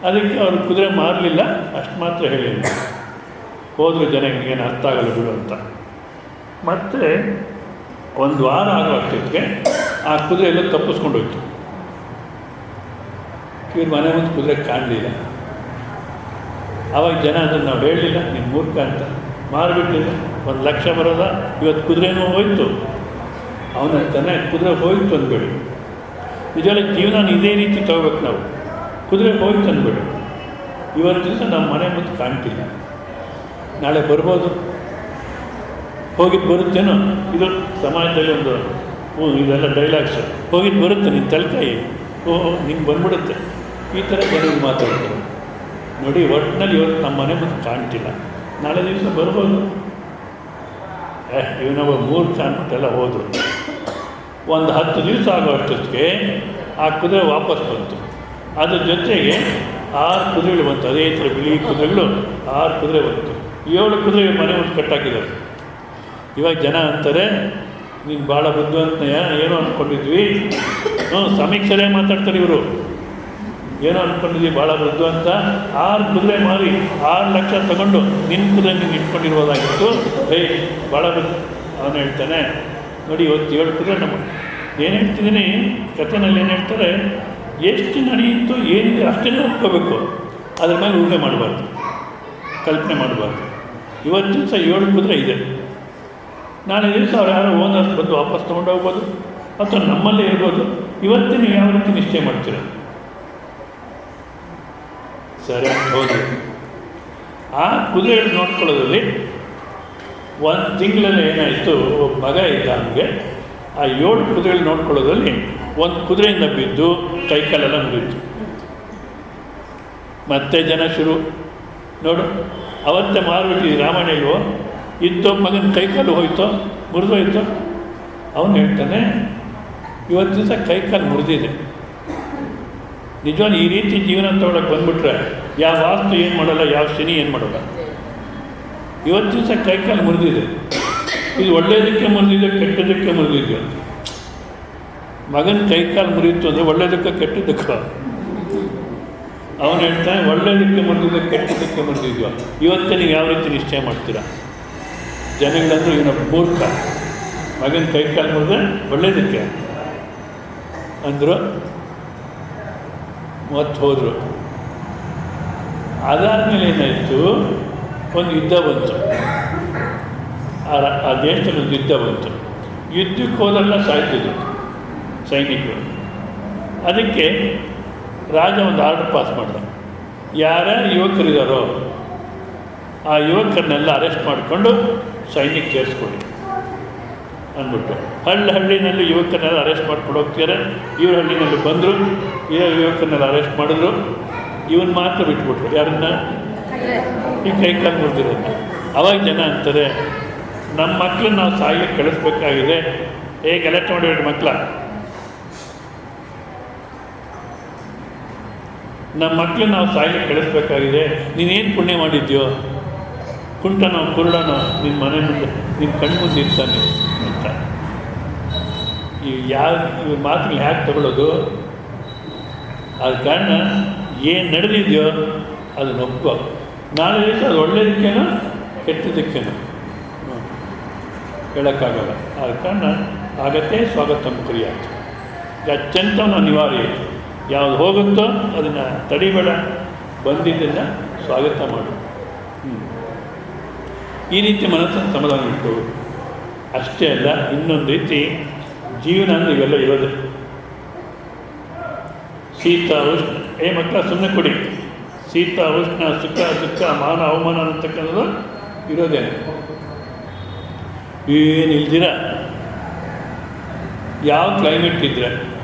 ಅದಕ್ಕೆ ಅವ್ರು ಕುದುರೆ ಮಾರಲಿಲ್ಲ, ಅಷ್ಟು ಮಾತ್ರ ಹೇಳಿಲ್ಲ. ಹೋದರೂ ಜನಗೇನು ಅರ್ಥ ಆಗಲ್ಲ ಬಿಡು ಅಂತ. ಮತ್ತು 1 ವಾರ ಆಗೋ ಅಷ್ಟೊತ್ತಿಗೆ ಆ ಕುದುರೆ ಎಲ್ಲ ತಪ್ಪಿಸ್ಕೊಂಡು ಹೋಯ್ತು. ಇವ್ರ ಮನೆ ಮುಂದೆ ಕುದುರೆ ಕಾಣಲಿಲ್ಲ. ಆವಾಗ ಜನ ಅದನ್ನು ನಾವು ಹೇಳಲಿಲ್ಲ, ನೀನು ಮೂರ್ಖ ಅಂತ, ಮಾರಿಬಿಟ್ಟಿಲ್ಲ, 1,00,000 ಬರೋದ, ಇವತ್ತು ಕುದುರೆನೂ ಹೋಯ್ತು. ಅವನಂತಾನೆ ಕುದುರೆ ಹೋಯ್ತು ಅಂದ್ಬೇಡಿ. ನಿಜವಾಗ್ಲೂ ಜೀವನ ಇದೇ ರೀತಿ ತಗೋಬೇಕು ನಾವು. ಕುದುರೆ ಹೋಯ್ತು ಅಂದ್ಬೇಡಿ. ಇವತ್ತು ದಿವಸ ನಮ್ಮ ಮನೆ ಮುಂದೆ ಕಾಣ್ತಿಲ್ಲ, ನಾಳೆ ಬರ್ಬೋದು, ಹೋಗಿದ್ದು ಬರುತ್ತೇನೋ. ಇದು ಸಮಾಜದಲ್ಲಿ ಒಂದು ಇದೆಲ್ಲ ಡೈಲಾಗ್ಸ್. ಹೋಗಿದ್ದು ಬರುತ್ತೆ, ನಿನ್ನ ತಲೆಕಾಯಿ ನಿಂಗೆ ಬಂದ್ಬಿಡುತ್ತೆ, ಈ ಥರ ಜನರಿಗೆ ಮಾತಾಡ್ತಾರೆ. ನೋಡಿ, ಒಟ್ಟಿನಲ್ಲಿ ಇವತ್ತು ನಮ್ಮ ಮನೆ ಮುಂದೆ ಕಾಣ್ತಿಲ್ಲ, ನಾಳೆ ದಿವಸ ಬರ್ಬೋದು. ಇವನೊಬ್ಬ ಮೂರ್ಖ ಅಂದ್ಬಿಟ್ಟೆಲ್ಲ ಹೋದರು. ಒಂದು 10 ದಿವಸ ಆಗೋ ಅಷ್ಟೊತ್ತಿಗೆ ಆ ಕುದುರೆ ವಾಪಸ್ ಬಂತು. ಅದ್ರ ಜೊತೆಗೆ 6 ಕುದುರೆಗಳು ಬಂತು. ಅದೇ ಥರ ಬಿಳಿ ಕುದುರೆಗಳು 6 ಕುದುರೆ ಬಂತು. 7 ಕುದುರೆ ಮನೆ ಮುಂದೆ ಕಟ್ಟಾಕಿದ್ದಾರೆ. ಇವಾಗ ಜನ ಅಂತಾರೆ, ನೀನು ಭಾಳ ಬುದ್ಧಿವಂತನಯ್ಯ, ಏನೋ ಅಂದ್ಕೊಂಡಿದ್ವಿ. ಸಮೀಕ್ಷರೇ ಮಾತಾಡ್ತಾರೆ ಇವರು. ಏನೋ ಅಂದ್ಕೊಂಡಿದ್ವಿ, ಭಾಳ ಬುದ್ಧಿವಂತ. 6 ಕುದುರೆ ಮಾರಿ 6 ಲಕ್ಷ ತಗೊಂಡು ನಿನ್ನ ಕುದುರೆ ನೀನು ಇಟ್ಕೊಂಡಿರ್ಬೋದಾಗಿತ್ತು. ಭಾಳ ಅವನು ಹೇಳ್ತಾನೆ, ನೋಡಿ ಇವತ್ತು 7 ಕುದುರೆ ನಮ್ಮ ಏನು ಹೇಳ್ತಿದ್ದೀನಿ ಕಥೆನಲ್ಲಿ ಏನು ಹೇಳ್ತಾರೆ, ಎಷ್ಟು ನಡೆಯಿತು ಏನಿದೆ ಅಷ್ಟೇ ಒಪ್ಕೋಬೇಕು, ಅದ್ರ ಮೇಲೆ ಊಹೆ ಮಾಡಬಾರ್ದು, ಕಲ್ಪನೆ ಮಾಡಬಾರ್ದು. ಇವತ್ತು ದಿವಸ 7 ಕುದುರೆ ಇದೆ, ನಾಳೆ ದಿವಸ ಅವ್ರು ಯಾರೋ ಓನರ್ಸ್ ಬಂದು ವಾಪಸ್ ತೊಗೊಂಡು ಹೋಗ್ಬೋದು, ಅಥವಾ ನಮ್ಮಲ್ಲೇ ಇರ್ಬೋದು. ಇವತ್ತೇ ನೀವು ಯಾವ ರೀತಿ ನಿಶ್ಚಯ ಮಾಡ್ತೀರ? ಸರಿ, ಹೌದು. ಆ ಕುದುರೆಗಳು ನೋಡ್ಕೊಳ್ಳೋದ್ರಲ್ಲಿ 1 ತಿಂಗಳಲ್ಲಿ ಏನಾಯಿತು, ಒಬ್ಬ ಮಗ ಇದ್ದ ನಮಗೆ. ಆ 7 ಕುದುರೆಗಳು ನೋಡ್ಕೊಳ್ಳೋದ್ರಲ್ಲಿ 1 ಕುದುರೆಯಿಂದ ಬಿದ್ದು ಕೈಕಾಲೆಲ್ಲ ಮುರಿಯಿತು. ಮತ್ತೆ ಜನ ಶುರು ನೋಡು, ಅವತ್ತೇ ಮಾರ್ಬಿಟ್ಟಿದ್ವಿ ರಾಮಾಯಣ ಇಲ್ವೋ, ಇದ್ದೊಬ್ಬ ಮಗನ ಕೈಕಾಲು ಹೋಯ್ತೋ, ಮುರಿದೋಯ್ತೋ. ಅವನು ಹೇಳ್ತಾನೆ, ಇವತ್ತು ದಿವಸ ಕೈಕಾಲು ಮುರಿದಿದೆ, ನಿಜವಾಗ್ಲೂ ಈ ರೀತಿ ಜೀವನ ತೊಗೊಳಕ್ಕೆ ಬಂದ್ಬಿಟ್ರೆ ಯಾವ ವಾಸ್ತು ಏನು ಮಾಡಲ್ಲ, ಯಾವ ಶನಿ ಏನು ಮಾಡಲ್ಲ. ಇವತ್ತು ದಿವಸ ಕೈಕಾಲು ಮುರಿದಿದೆ, ಇದು ಒಳ್ಳೆಯದಕ್ಕೆ ಮುರಿದಿದೆ, ಕೆಟ್ಟದಕ್ಕೆ ಮುರಿದಿದೆ. ಮಗನ ಕೈಕಾಲು ಮುರಿಯಿತು ಅಂದರೆ ಒಳ್ಳೆಯದಕ್ಕೆ ಕೆಟ್ಟದಕ್ಕೆ. ಅವನು ಹೇಳ್ತಾನೆ ಒಳ್ಳೆಯದಕ್ಕೆ ಮುರಿದಿದ್ದೆ, ಕೆಟ್ಟದಕ್ಕೆ ಮುರಿದಿದ್ವ. ಇವತ್ತೇ ನೀವು ಯಾವ ರೀತಿ ನಿಶ್ಚಯ ಮಾಡ್ತೀರಾ? ಜನಗಳಂದ್ರೆ ಇವನ ಮೂರ್ಖ, ಮಗನ ಕೈಕಾಲು ಮುರಿದ್ರೆ ಒಳ್ಳೆಯದಕ್ಕೆ ಅಂದರು, ಮತ್ತು ಹೋದರು. ಅದಾದಮೇಲೆ ಏನಾಯಿತು, ಒಂದು ಯುದ್ಧ ಬಂತು. ಆ ದೇಶದಲ್ಲಿ ಒಂದು ಯುದ್ಧ ಬಂತು. ಯುದ್ಧಕ್ಕೆ ಹೋದಲ್ಲ ಸಾಯ್ತಿದ್ರು ಸೈನಿಕರು. ಅದಕ್ಕೆ ರಾಜ ಒಂದು ಆರ್ಡರ್ ಪಾಸ್ ಮಾಡ್ದ, ಯಾರ ಯುವಕರಿದ್ದಾರೋ ಆ ಯುವಕರನ್ನೆಲ್ಲ ಅರೆಸ್ಟ್ ಮಾಡಿಕೊಂಡು ಸೈನ್ಯಕ್ಕೆ ಸೇರಿಸ್ಕೊಳ್ಳಿ ಅಂದ್ಬಿಟ್ಟು. ಹಳ್ಳಿನಲ್ಲಿ ಯುವಕರನ್ನೆಲ್ಲ ಅರೆಸ್ಟ್ ಮಾಡ್ಕೊಂಡು ಹೋಗ್ತಾರೆ. ಇವ್ರ ಹಳ್ಳಿನಲ್ಲಿ ಬಂದರು, ಯುವಕರನ್ನೆಲ್ಲ ಅರೆಸ್ಟ್ ಮಾಡಿದ್ರು. ಇವನ್ ಮಾತ್ರ ಬಿಟ್ಬಿಟ್ರು. ಯಾರನ್ನ? ಈ ಕೈಕಾಲು ಮುರಿದಿರೋದು. ಅವಾಗ ಜನ ಅಂತಾರೆ, ನಮ್ಮ ಮಕ್ಕಳನ್ನ ನಾವು ಸಾಯಿಗೆ ಕಳಿಸ್ಬೇಕಾಗಿದೆ. ಗಲಾಟೆ ಮಾಡಿಬಿಟ್ಟು ಮಕ್ಕಳ, ನಮ್ಮ ಮಕ್ಕಳನ್ನ ನಾವು ಸಾಯಿಗೆ ಕಳಿಸ್ಬೇಕಾಗಿದೆ. ನೀನೇನು ಪುಣ್ಯ ಮಾಡಿದ್ಯೋ, ಕುಂಟನೋ ಕುರುಡನೋ ನಿನ್ನ ಮನೆ ಮುಂದೆ ನಿನ್ನ ಕಣ್ಣು ಮುಂದೆ ಇರ್ತಾನೆ ಅಂತ. ಇವ್ರ ಮಾತುಗಳು ಹ್ಯಾಕೆ ತಗೊಳ್ಳೋದು? ಆದ ಕಾರಣ ಏನು ನಡೆದಿದೆಯೋ ಅದು ಒಪ್ಪೋ. ನಾಳೆ ದಿವಸ ಅದು ಒಳ್ಳೆಯದಕ್ಕೇನೋ ಕೆಟ್ಟದಕ್ಕೇನೋ ಹೇಳೋಕ್ಕಾಗಲ್ಲ. ಆದ ಕಾರಣ ಆಗತ್ತೆ ಸ್ವಾಗತಂ ಕ್ರಿಯಾತ್ ಅತ್ಯಂತ ಅನಿವಾರ್ಯ. ಯಾವುದು ಹೋಗುತ್ತೋ ಅದನ್ನು ತಡಿಬೇಡ, ಬಂದಿದ್ದನ್ನು ಸ್ವಾಗತ ಮಾಡು. ಈ ರೀತಿ ಮನಸ್ಸನ್ನು ಸಮಾಧಾನ ಇಟ್ಟು. ಅಷ್ಟೇ ಅಲ್ಲ, ಇನ್ನೊಂದು ರೀತಿ ಜೀವನ ಅಂದರೆ ಇವೆಲ್ಲ ಇರೋದು. ಶೀತ ಉಷ್ಣ, ಮಕ್ಕಳ ಸುಮ್ಮನೆ ಕೊಡಿ. ಶೀತ ಉಷ್ಣ, ಸುಖ ದುಃಖ, ಮಾನ ಅವಮಾನ ಅಂತಕ್ಕಂಥದ್ದು ಇರೋದೇನೆ. ಏನು ಇಲ್ದಿರ ಯಾವ ಕ್ಲೈಮೇಟ್ ಇದ್ದರೆ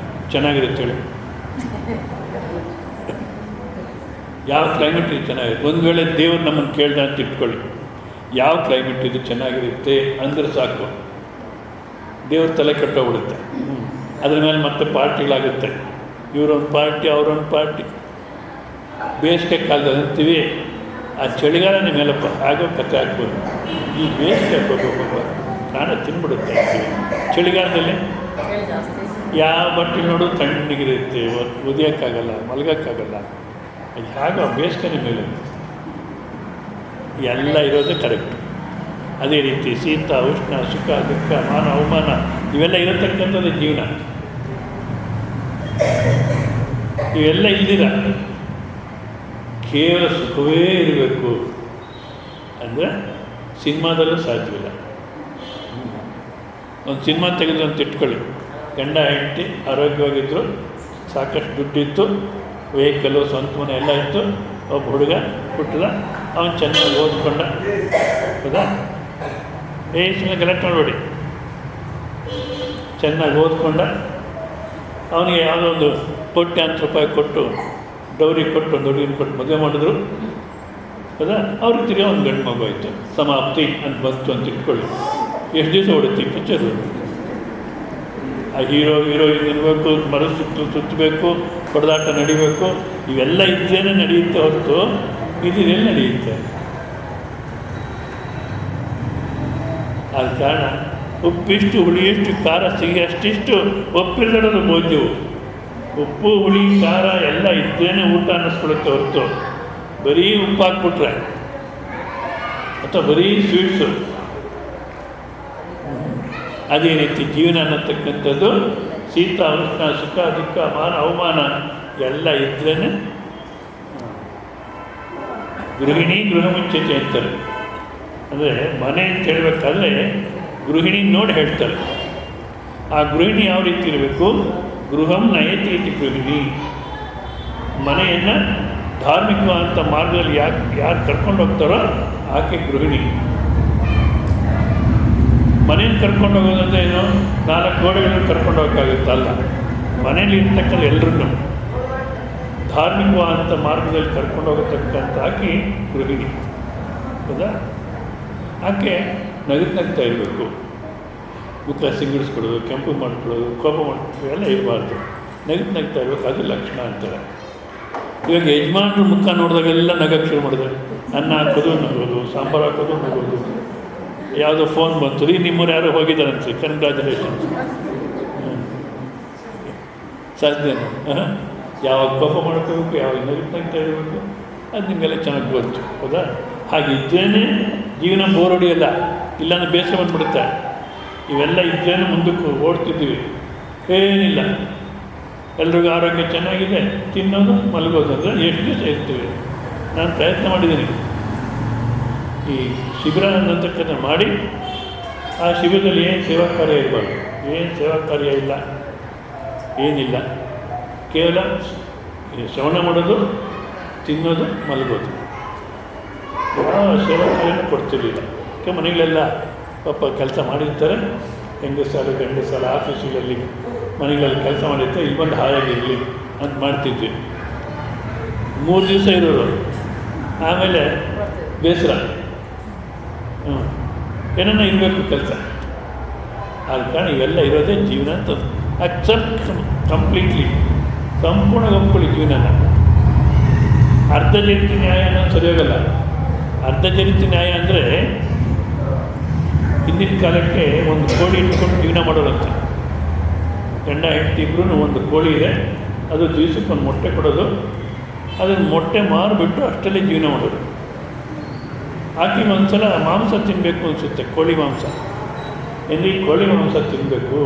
ಚೆನ್ನಾಗಿರುತ್ತೆ ಹೇಳಿ? ಯಾವ ಕ್ಲೈಮೇಟ್ ಇದು ಚೆನ್ನಾಗಿರುತ್ತೆ? ಒಂದು ವೇಳೆ ದೇವರು ನಮ್ಮನ್ನು ಕೇಳ್ದ ಅಂತ ಇಟ್ಕೊಳ್ಳಿ, ಯಾವ ಕ್ಲೈಮೇಟ್ ಇದು ಚೆನ್ನಾಗಿರುತ್ತೆ ಅಂದರೆ ಸಾಕು, ದೇವ್ರ ತಲೆ ಕೆಟ್ಟೋಗ್ಬಿಡುತ್ತೆ. ಅದ್ರ ಮೇಲೆ ಮತ್ತೆ ಪಾರ್ಟಿಗಳಾಗುತ್ತೆ. ಇವರೊಂದು ಪಾರ್ಟಿ, ಅವರೊಂದು ಪಾರ್ಟಿ. ಬೇಸಿಗೆ ಕಾಲದಲ್ಲಿ ಅಂತೀವಿ, ಆ ಚಳಿಗಾಲ ನಿಮ್ಮೇಲಪ್ಪ ಆಗೋ ಕಥೆ ಆಗ್ಬೋದು. ಈ ಬೇಸಿಗೆ ಪ್ರಾಣ ತಿನ್ಬಿಡುತ್ತೆ ಅಂತೀವಿ. ಚಳಿಗಾಲದಲ್ಲಿ ಯಾವ ಬಟ್ಟೆ ನೋಡು ತಣ್ಣಗಿರುತ್ತೆ, ಒದಿಯೋಕ್ಕಾಗಲ್ಲ, ಮಲಗೋಕ್ಕಾಗಲ್ಲ. ಅದು ಹೇಗೋ ಬೇಸಿಗೆ ಮೇಲೆ ಎಲ್ಲ ಇರೋದೇ ಕರೆಕ್ಟ್. ಅದೇ ರೀತಿ ಶೀತ ಉಷ್ಣ, ಸುಖ ದುಃಖ, ಮಾನ ಅವಮಾನ ಇವೆಲ್ಲ ಇರತಕ್ಕಂಥದ್ದು ಜೀವನ. ಇವೆಲ್ಲ ಇಲ್ದಿರ ಕೇವಲ ಸುಖವೇ ಇರಬೇಕು ಅಂದರೆ ಸಿನಿಮಾದಲ್ಲೂ ಸಾಧ್ಯವಿಲ್ಲ. ಒಂದು ಸಿನಿಮಾ ತೆಗೆದು ಅಂತ ಇಟ್ಕೊಳ್ಳಿ, ಗಂಡ ಹೆಂಡತಿ ಆರೋಗ್ಯವಾಗಿದ್ದರು, ಸಾಕಷ್ಟು ದುಡ್ಡಿತ್ತು, ವೆಹಿಕಲ್ಲು, ಸ್ವಂತ ಮನೆ ಎಲ್ಲ ಇತ್ತು. ಒಬ್ಬ ಹುಡುಗ ಹುಟ್ಟಿದ, ಅವನು ಚೆನ್ನಾಗಿ ಓದ್ಕೊಂಡ. ಹೌದಾ? ಸುಮ್ಮನೆ ಗಲಾಟೆ ಮಾಡಬೇಡಿ. ಚೆನ್ನಾಗಿ ಓದ್ಕೊಂಡ, ಅವನಿಗೆ ಯಾವುದೋ ಒಂದು ₹1,000,000 ಕೊಟ್ಟು, ಡೌರಿ ಕೊಟ್ಟು, ಒಂದು ಹುಡುಗಿನ ಕೊಟ್ಟು ಮದುವೆ ಮಾಡಿದ್ರು. ಹೌದಾ? ಅವ್ರಿಗೆ ತಿರ್ಗಿ ಒಂದು ಗಂಡು ಮಗು ಆಯಿತು. ಸಮಾಪ್ತಿ ಅಂತ ಬಂತು ಅಂತ ಇಟ್ಕೊಳ್ಳಿ. ಎಷ್ಟು ದಿವಸ ಹೊಡುತ್ತಿ ಪಿಕ್ಚರು? ಆ ಹೀರೋಯಿನ್ ಇರಬೇಕು, ಸುತ್ತಬೇಕು, ಹೊಡೆದಾಟ ನಡಿಬೇಕು. ಇವೆಲ್ಲ ಇದ್ದೇನೆ ನಡೆಯುತ್ತೆ ಹೊರತು ಇದೆಲ್ಲ ನಡೆಯುತ್ತೆ. ಆದ ಕಾರಣ ಉಪ್ಪಿಷ್ಟು, ಹುಳಿಯಷ್ಟು, ಖಾರ ಸಿಹಿ ಅಷ್ಟಿಷ್ಟು, ಒಪ್ಪಿಲ್ಲದೋದು ಬೋದ್ಯವು. ಉಪ್ಪು, ಹುಳಿ, ಖಾರ ಎಲ್ಲ ಇದ್ದೇನೆ ಊಟ ಅನ್ನಿಸ್ಕೊಳುತ್ತೆ ಹೊರತು ಬರೀ ಉಪ್ಪು ಹಾಕ್ಬಿಟ್ರೆ ಅಥವಾ ಬರೀ ಸ್ವೀಟ್ಸು. ಅದೇ ರೀತಿ ಜೀವನ ಅನ್ನತಕ್ಕಂಥದ್ದು ಶೀತ ಉಷ್ಣ, ಸುಖ ದುಃಖ, ಮಾನ ಅವಮಾನ ಎಲ್ಲ ಇದ್ರೇ. ಗೃಹಿಣಿ ಗೃಹ ಮುಚ್ಚತೆ ಅಂತಾರೆ. ಅಂದರೆ ಮನೆ ಅಂತ ಹೇಳಬೇಕಾದ್ರೆ ಗೃಹಿಣಿ ನೋಡಿ ಹೇಳ್ತಾರೆ. ಆ ಗೃಹಿಣಿ ಯಾವ ರೀತಿ ಇರಬೇಕು? ಗೃಹಂ ನಯತಿ ಇತಿ ಗೃಹಿಣಿ. ಮನೆಯನ್ನು ಧಾರ್ಮಿಕವಾದಂಥ ಮಾರ್ಗದಲ್ಲಿ ಯಾರು ಕರ್ಕೊಂಡು ಹೋಗ್ತಾರೋ ಆಕೆ ಗೃಹಿಣಿ. ಮನೆಯನ್ನು ಕರ್ಕೊಂಡು ಹೋಗೋದಂದ್ರೆ ಏನು? 4 ಗೋಡೆಗಳನ್ನು ಕರ್ಕೊಂಡು ಹೋಗೋಕ್ಕಾಗುತ್ತಲ್ಲ. ಮನೇಲಿ ಇರ್ತಕ್ಕಂಥ ಎಲ್ಲರನ್ನು ಧಾರ್ಮಿಕವಾದಂಥ ಮಾರ್ಗದಲ್ಲಿ ಕರ್ಕೊಂಡು ಹೋಗತಕ್ಕಂಥ ಆಕೆ ಗೃಹಿಣಿ. ಹೌದಾ? ಆಕೆ ನಗ್ತಾ ಇರಬೇಕು. ಮುಖ ಸಿಂಗಡಿಸ್ಕೊಳ್ಳೋದು, ಕೆಂಪು ಮಾಡ್ಕೊಳ್ಳೋದು, ಕೋಪ ಮಾಡ್ಕೊಳ್ಳೋದು ಎಲ್ಲ ಇರಬಾರ್ದು. ನಗ್ತಾ ಇರಬೇಕು. ಅದು ಲಕ್ಷಣ ಅಂತಾರೆ. ಇವಾಗ ಯಜಮಾನ್ರ ಮುಖ ನೋಡಿದಾಗೆಲ್ಲ ನಗಕ್ಕೆ ಶುರು ಮಾಡಿದೆ. ಅನ್ನ ಹಾಕೋದು ನಗೋದು, ಸಾಂಬಾರು ಹಾಕೋದು ನಗೋದು. ಯಾವುದೋ ಫೋನ್ ಬಂತು, ರೀ ನಿಮ್ಮವ್ರು ಯಾರೋ ಹೋಗಿದ್ದಾರಂತೆ, ಕಂಗ್ರ್ಯಾಚುಲೇಷನ್ಸ್. ಸಾಧ್ಯನಾ? ಯಾವಾಗ ಕೋಪ ಮಾಡ್ಕೋಬೇಕು, ಯಾವಾಗ ನಗುತ್ತಾ ಇರಬೇಕು, ಅದು ನಿಮಗೆಲ್ಲ ಚೆನ್ನಾಗಿ ಗೊತ್ತು, ಹೌದಾ? ಹಾಗಿದ್ರೇ ಜೀವನ ಬೋರ್ ಹೊಡಿಯಲ್ಲ, ಇಲ್ಲಾಂದ್ರೆ ಬೇಸರ ಬಂದುಬಿಡುತ್ತೆ. ಇವೆಲ್ಲ ಇದ್ರೇ ಮುಂದಕ್ಕೆ ಓಡ್ತಿದ್ದೀವಿ. ಏನಿಲ್ಲ, ಎಲ್ರಿಗೂ ಆರೋಗ್ಯ ಚೆನ್ನಾಗಿದೆ, ತಿನ್ನೋದು ಮಲಗೋದು ಅಂದರೆ ಎಷ್ಟು ದಿವಸ ಇರ್ತೀವಿ. ನಾನು ಪ್ರಯತ್ನ ಮಾಡಿದ್ದೀನಿ ಈ ಶಿಬಿರ ಅನ್ನತಕ್ಕಂಥ ಮಾಡಿ, ಆ ಶಿಬಿರದಲ್ಲಿ ಏನು ಸೇವಾ ಕಾರ್ಯ ಇರಬಾರ್ದು, ಏನು ಸೇವಾ ಕಾರ್ಯ ಇಲ್ಲ, ಏನಿಲ್ಲ, ಕೇವಲ ಶ್ರವಣ ಮಾಡೋದು, ತಿನ್ನೋದು, ಮಲಗೋದು. ಯಾವ ಸೇವಾ ಕಾರ್ಯನೂ ಕೊಡ್ತಿರ್ಲಿಲ್ಲ. ಯಾಕೆ ಮನೆಗಳೆಲ್ಲ ಪಾಪ ಕೆಲಸ ಮಾಡಿರ್ತಾರೆ, ಹೆಂಗಸಾಲು ಗಂಡಸಾಲು ಆಫೀಸುಗಳಲ್ಲಿ ಮನೆಗಳಲ್ಲಿ ಕೆಲಸ ಮಾಡಿರ್ತಾರೆ, ಇಲ್ಲಿ ಬಂದು ಹಾಯಾಗಿರಲಿ ಅಂತ ಮಾಡ್ತಿದ್ವಿ. 3 ದಿವಸ ಇರೋರು, ಆಮೇಲೆ ಬೇಸರ. ಏನನ್ನ ಇರಬೇಕು ಕೆಲಸ. ಆದ ಕಾರಣ ಇವೆಲ್ಲ ಇರೋದೇ ಜೀವನ ಅಂತ ಅಕ್ಸೆಪ್ಟ್ ಕಂಪ್ಲೀಟ್ಲಿ, ಸಂಪೂರ್ಣ ಒಪ್ಕೊಳ್ಳಿ ಜೀವನನ. ಅರ್ಧ ಜರಿತಿ ನ್ಯಾಯ ಅನ್ನೋದು ಸರಿಯಾಗಲ್ಲ. ಅರ್ಧ ಜರಿತಿ ನ್ಯಾಯ ಅಂದರೆ ಹಿಂದಿನ ಕಾಲಕ್ಕೆ ಒಂದು ಕೋಳಿ ಇಟ್ಕೊಂಡು ಜೀವನ ಮಾಡೋರಂತೆ. ಗಂಡ ಹೆಂಡತಿ ಇಬ್ಬರೂ ಒಂದು ಕೋಳಿ ಇದೆ, ಅದು ದಿವಸಕ್ಕೆ ಒಂದು ಮೊಟ್ಟೆ ಕೊಡೋದು, ಅದನ್ನು ಮೊಟ್ಟೆ ಮಾರಿಬಿಟ್ಟು ಅಷ್ಟಲ್ಲೇ ಜೀವನ ಮಾಡೋದು. ಆಕೆಗೆ ಒಂದು ಸಲ ಮಾಂಸ ತಿನ್ನಬೇಕು ಅನಿಸುತ್ತೆ, ಕೋಳಿ ಮಾಂಸ. ಎಲ್ಲಿ ಕೋಳಿ ಮಾಂಸ ತಿನ್ನಬೇಕು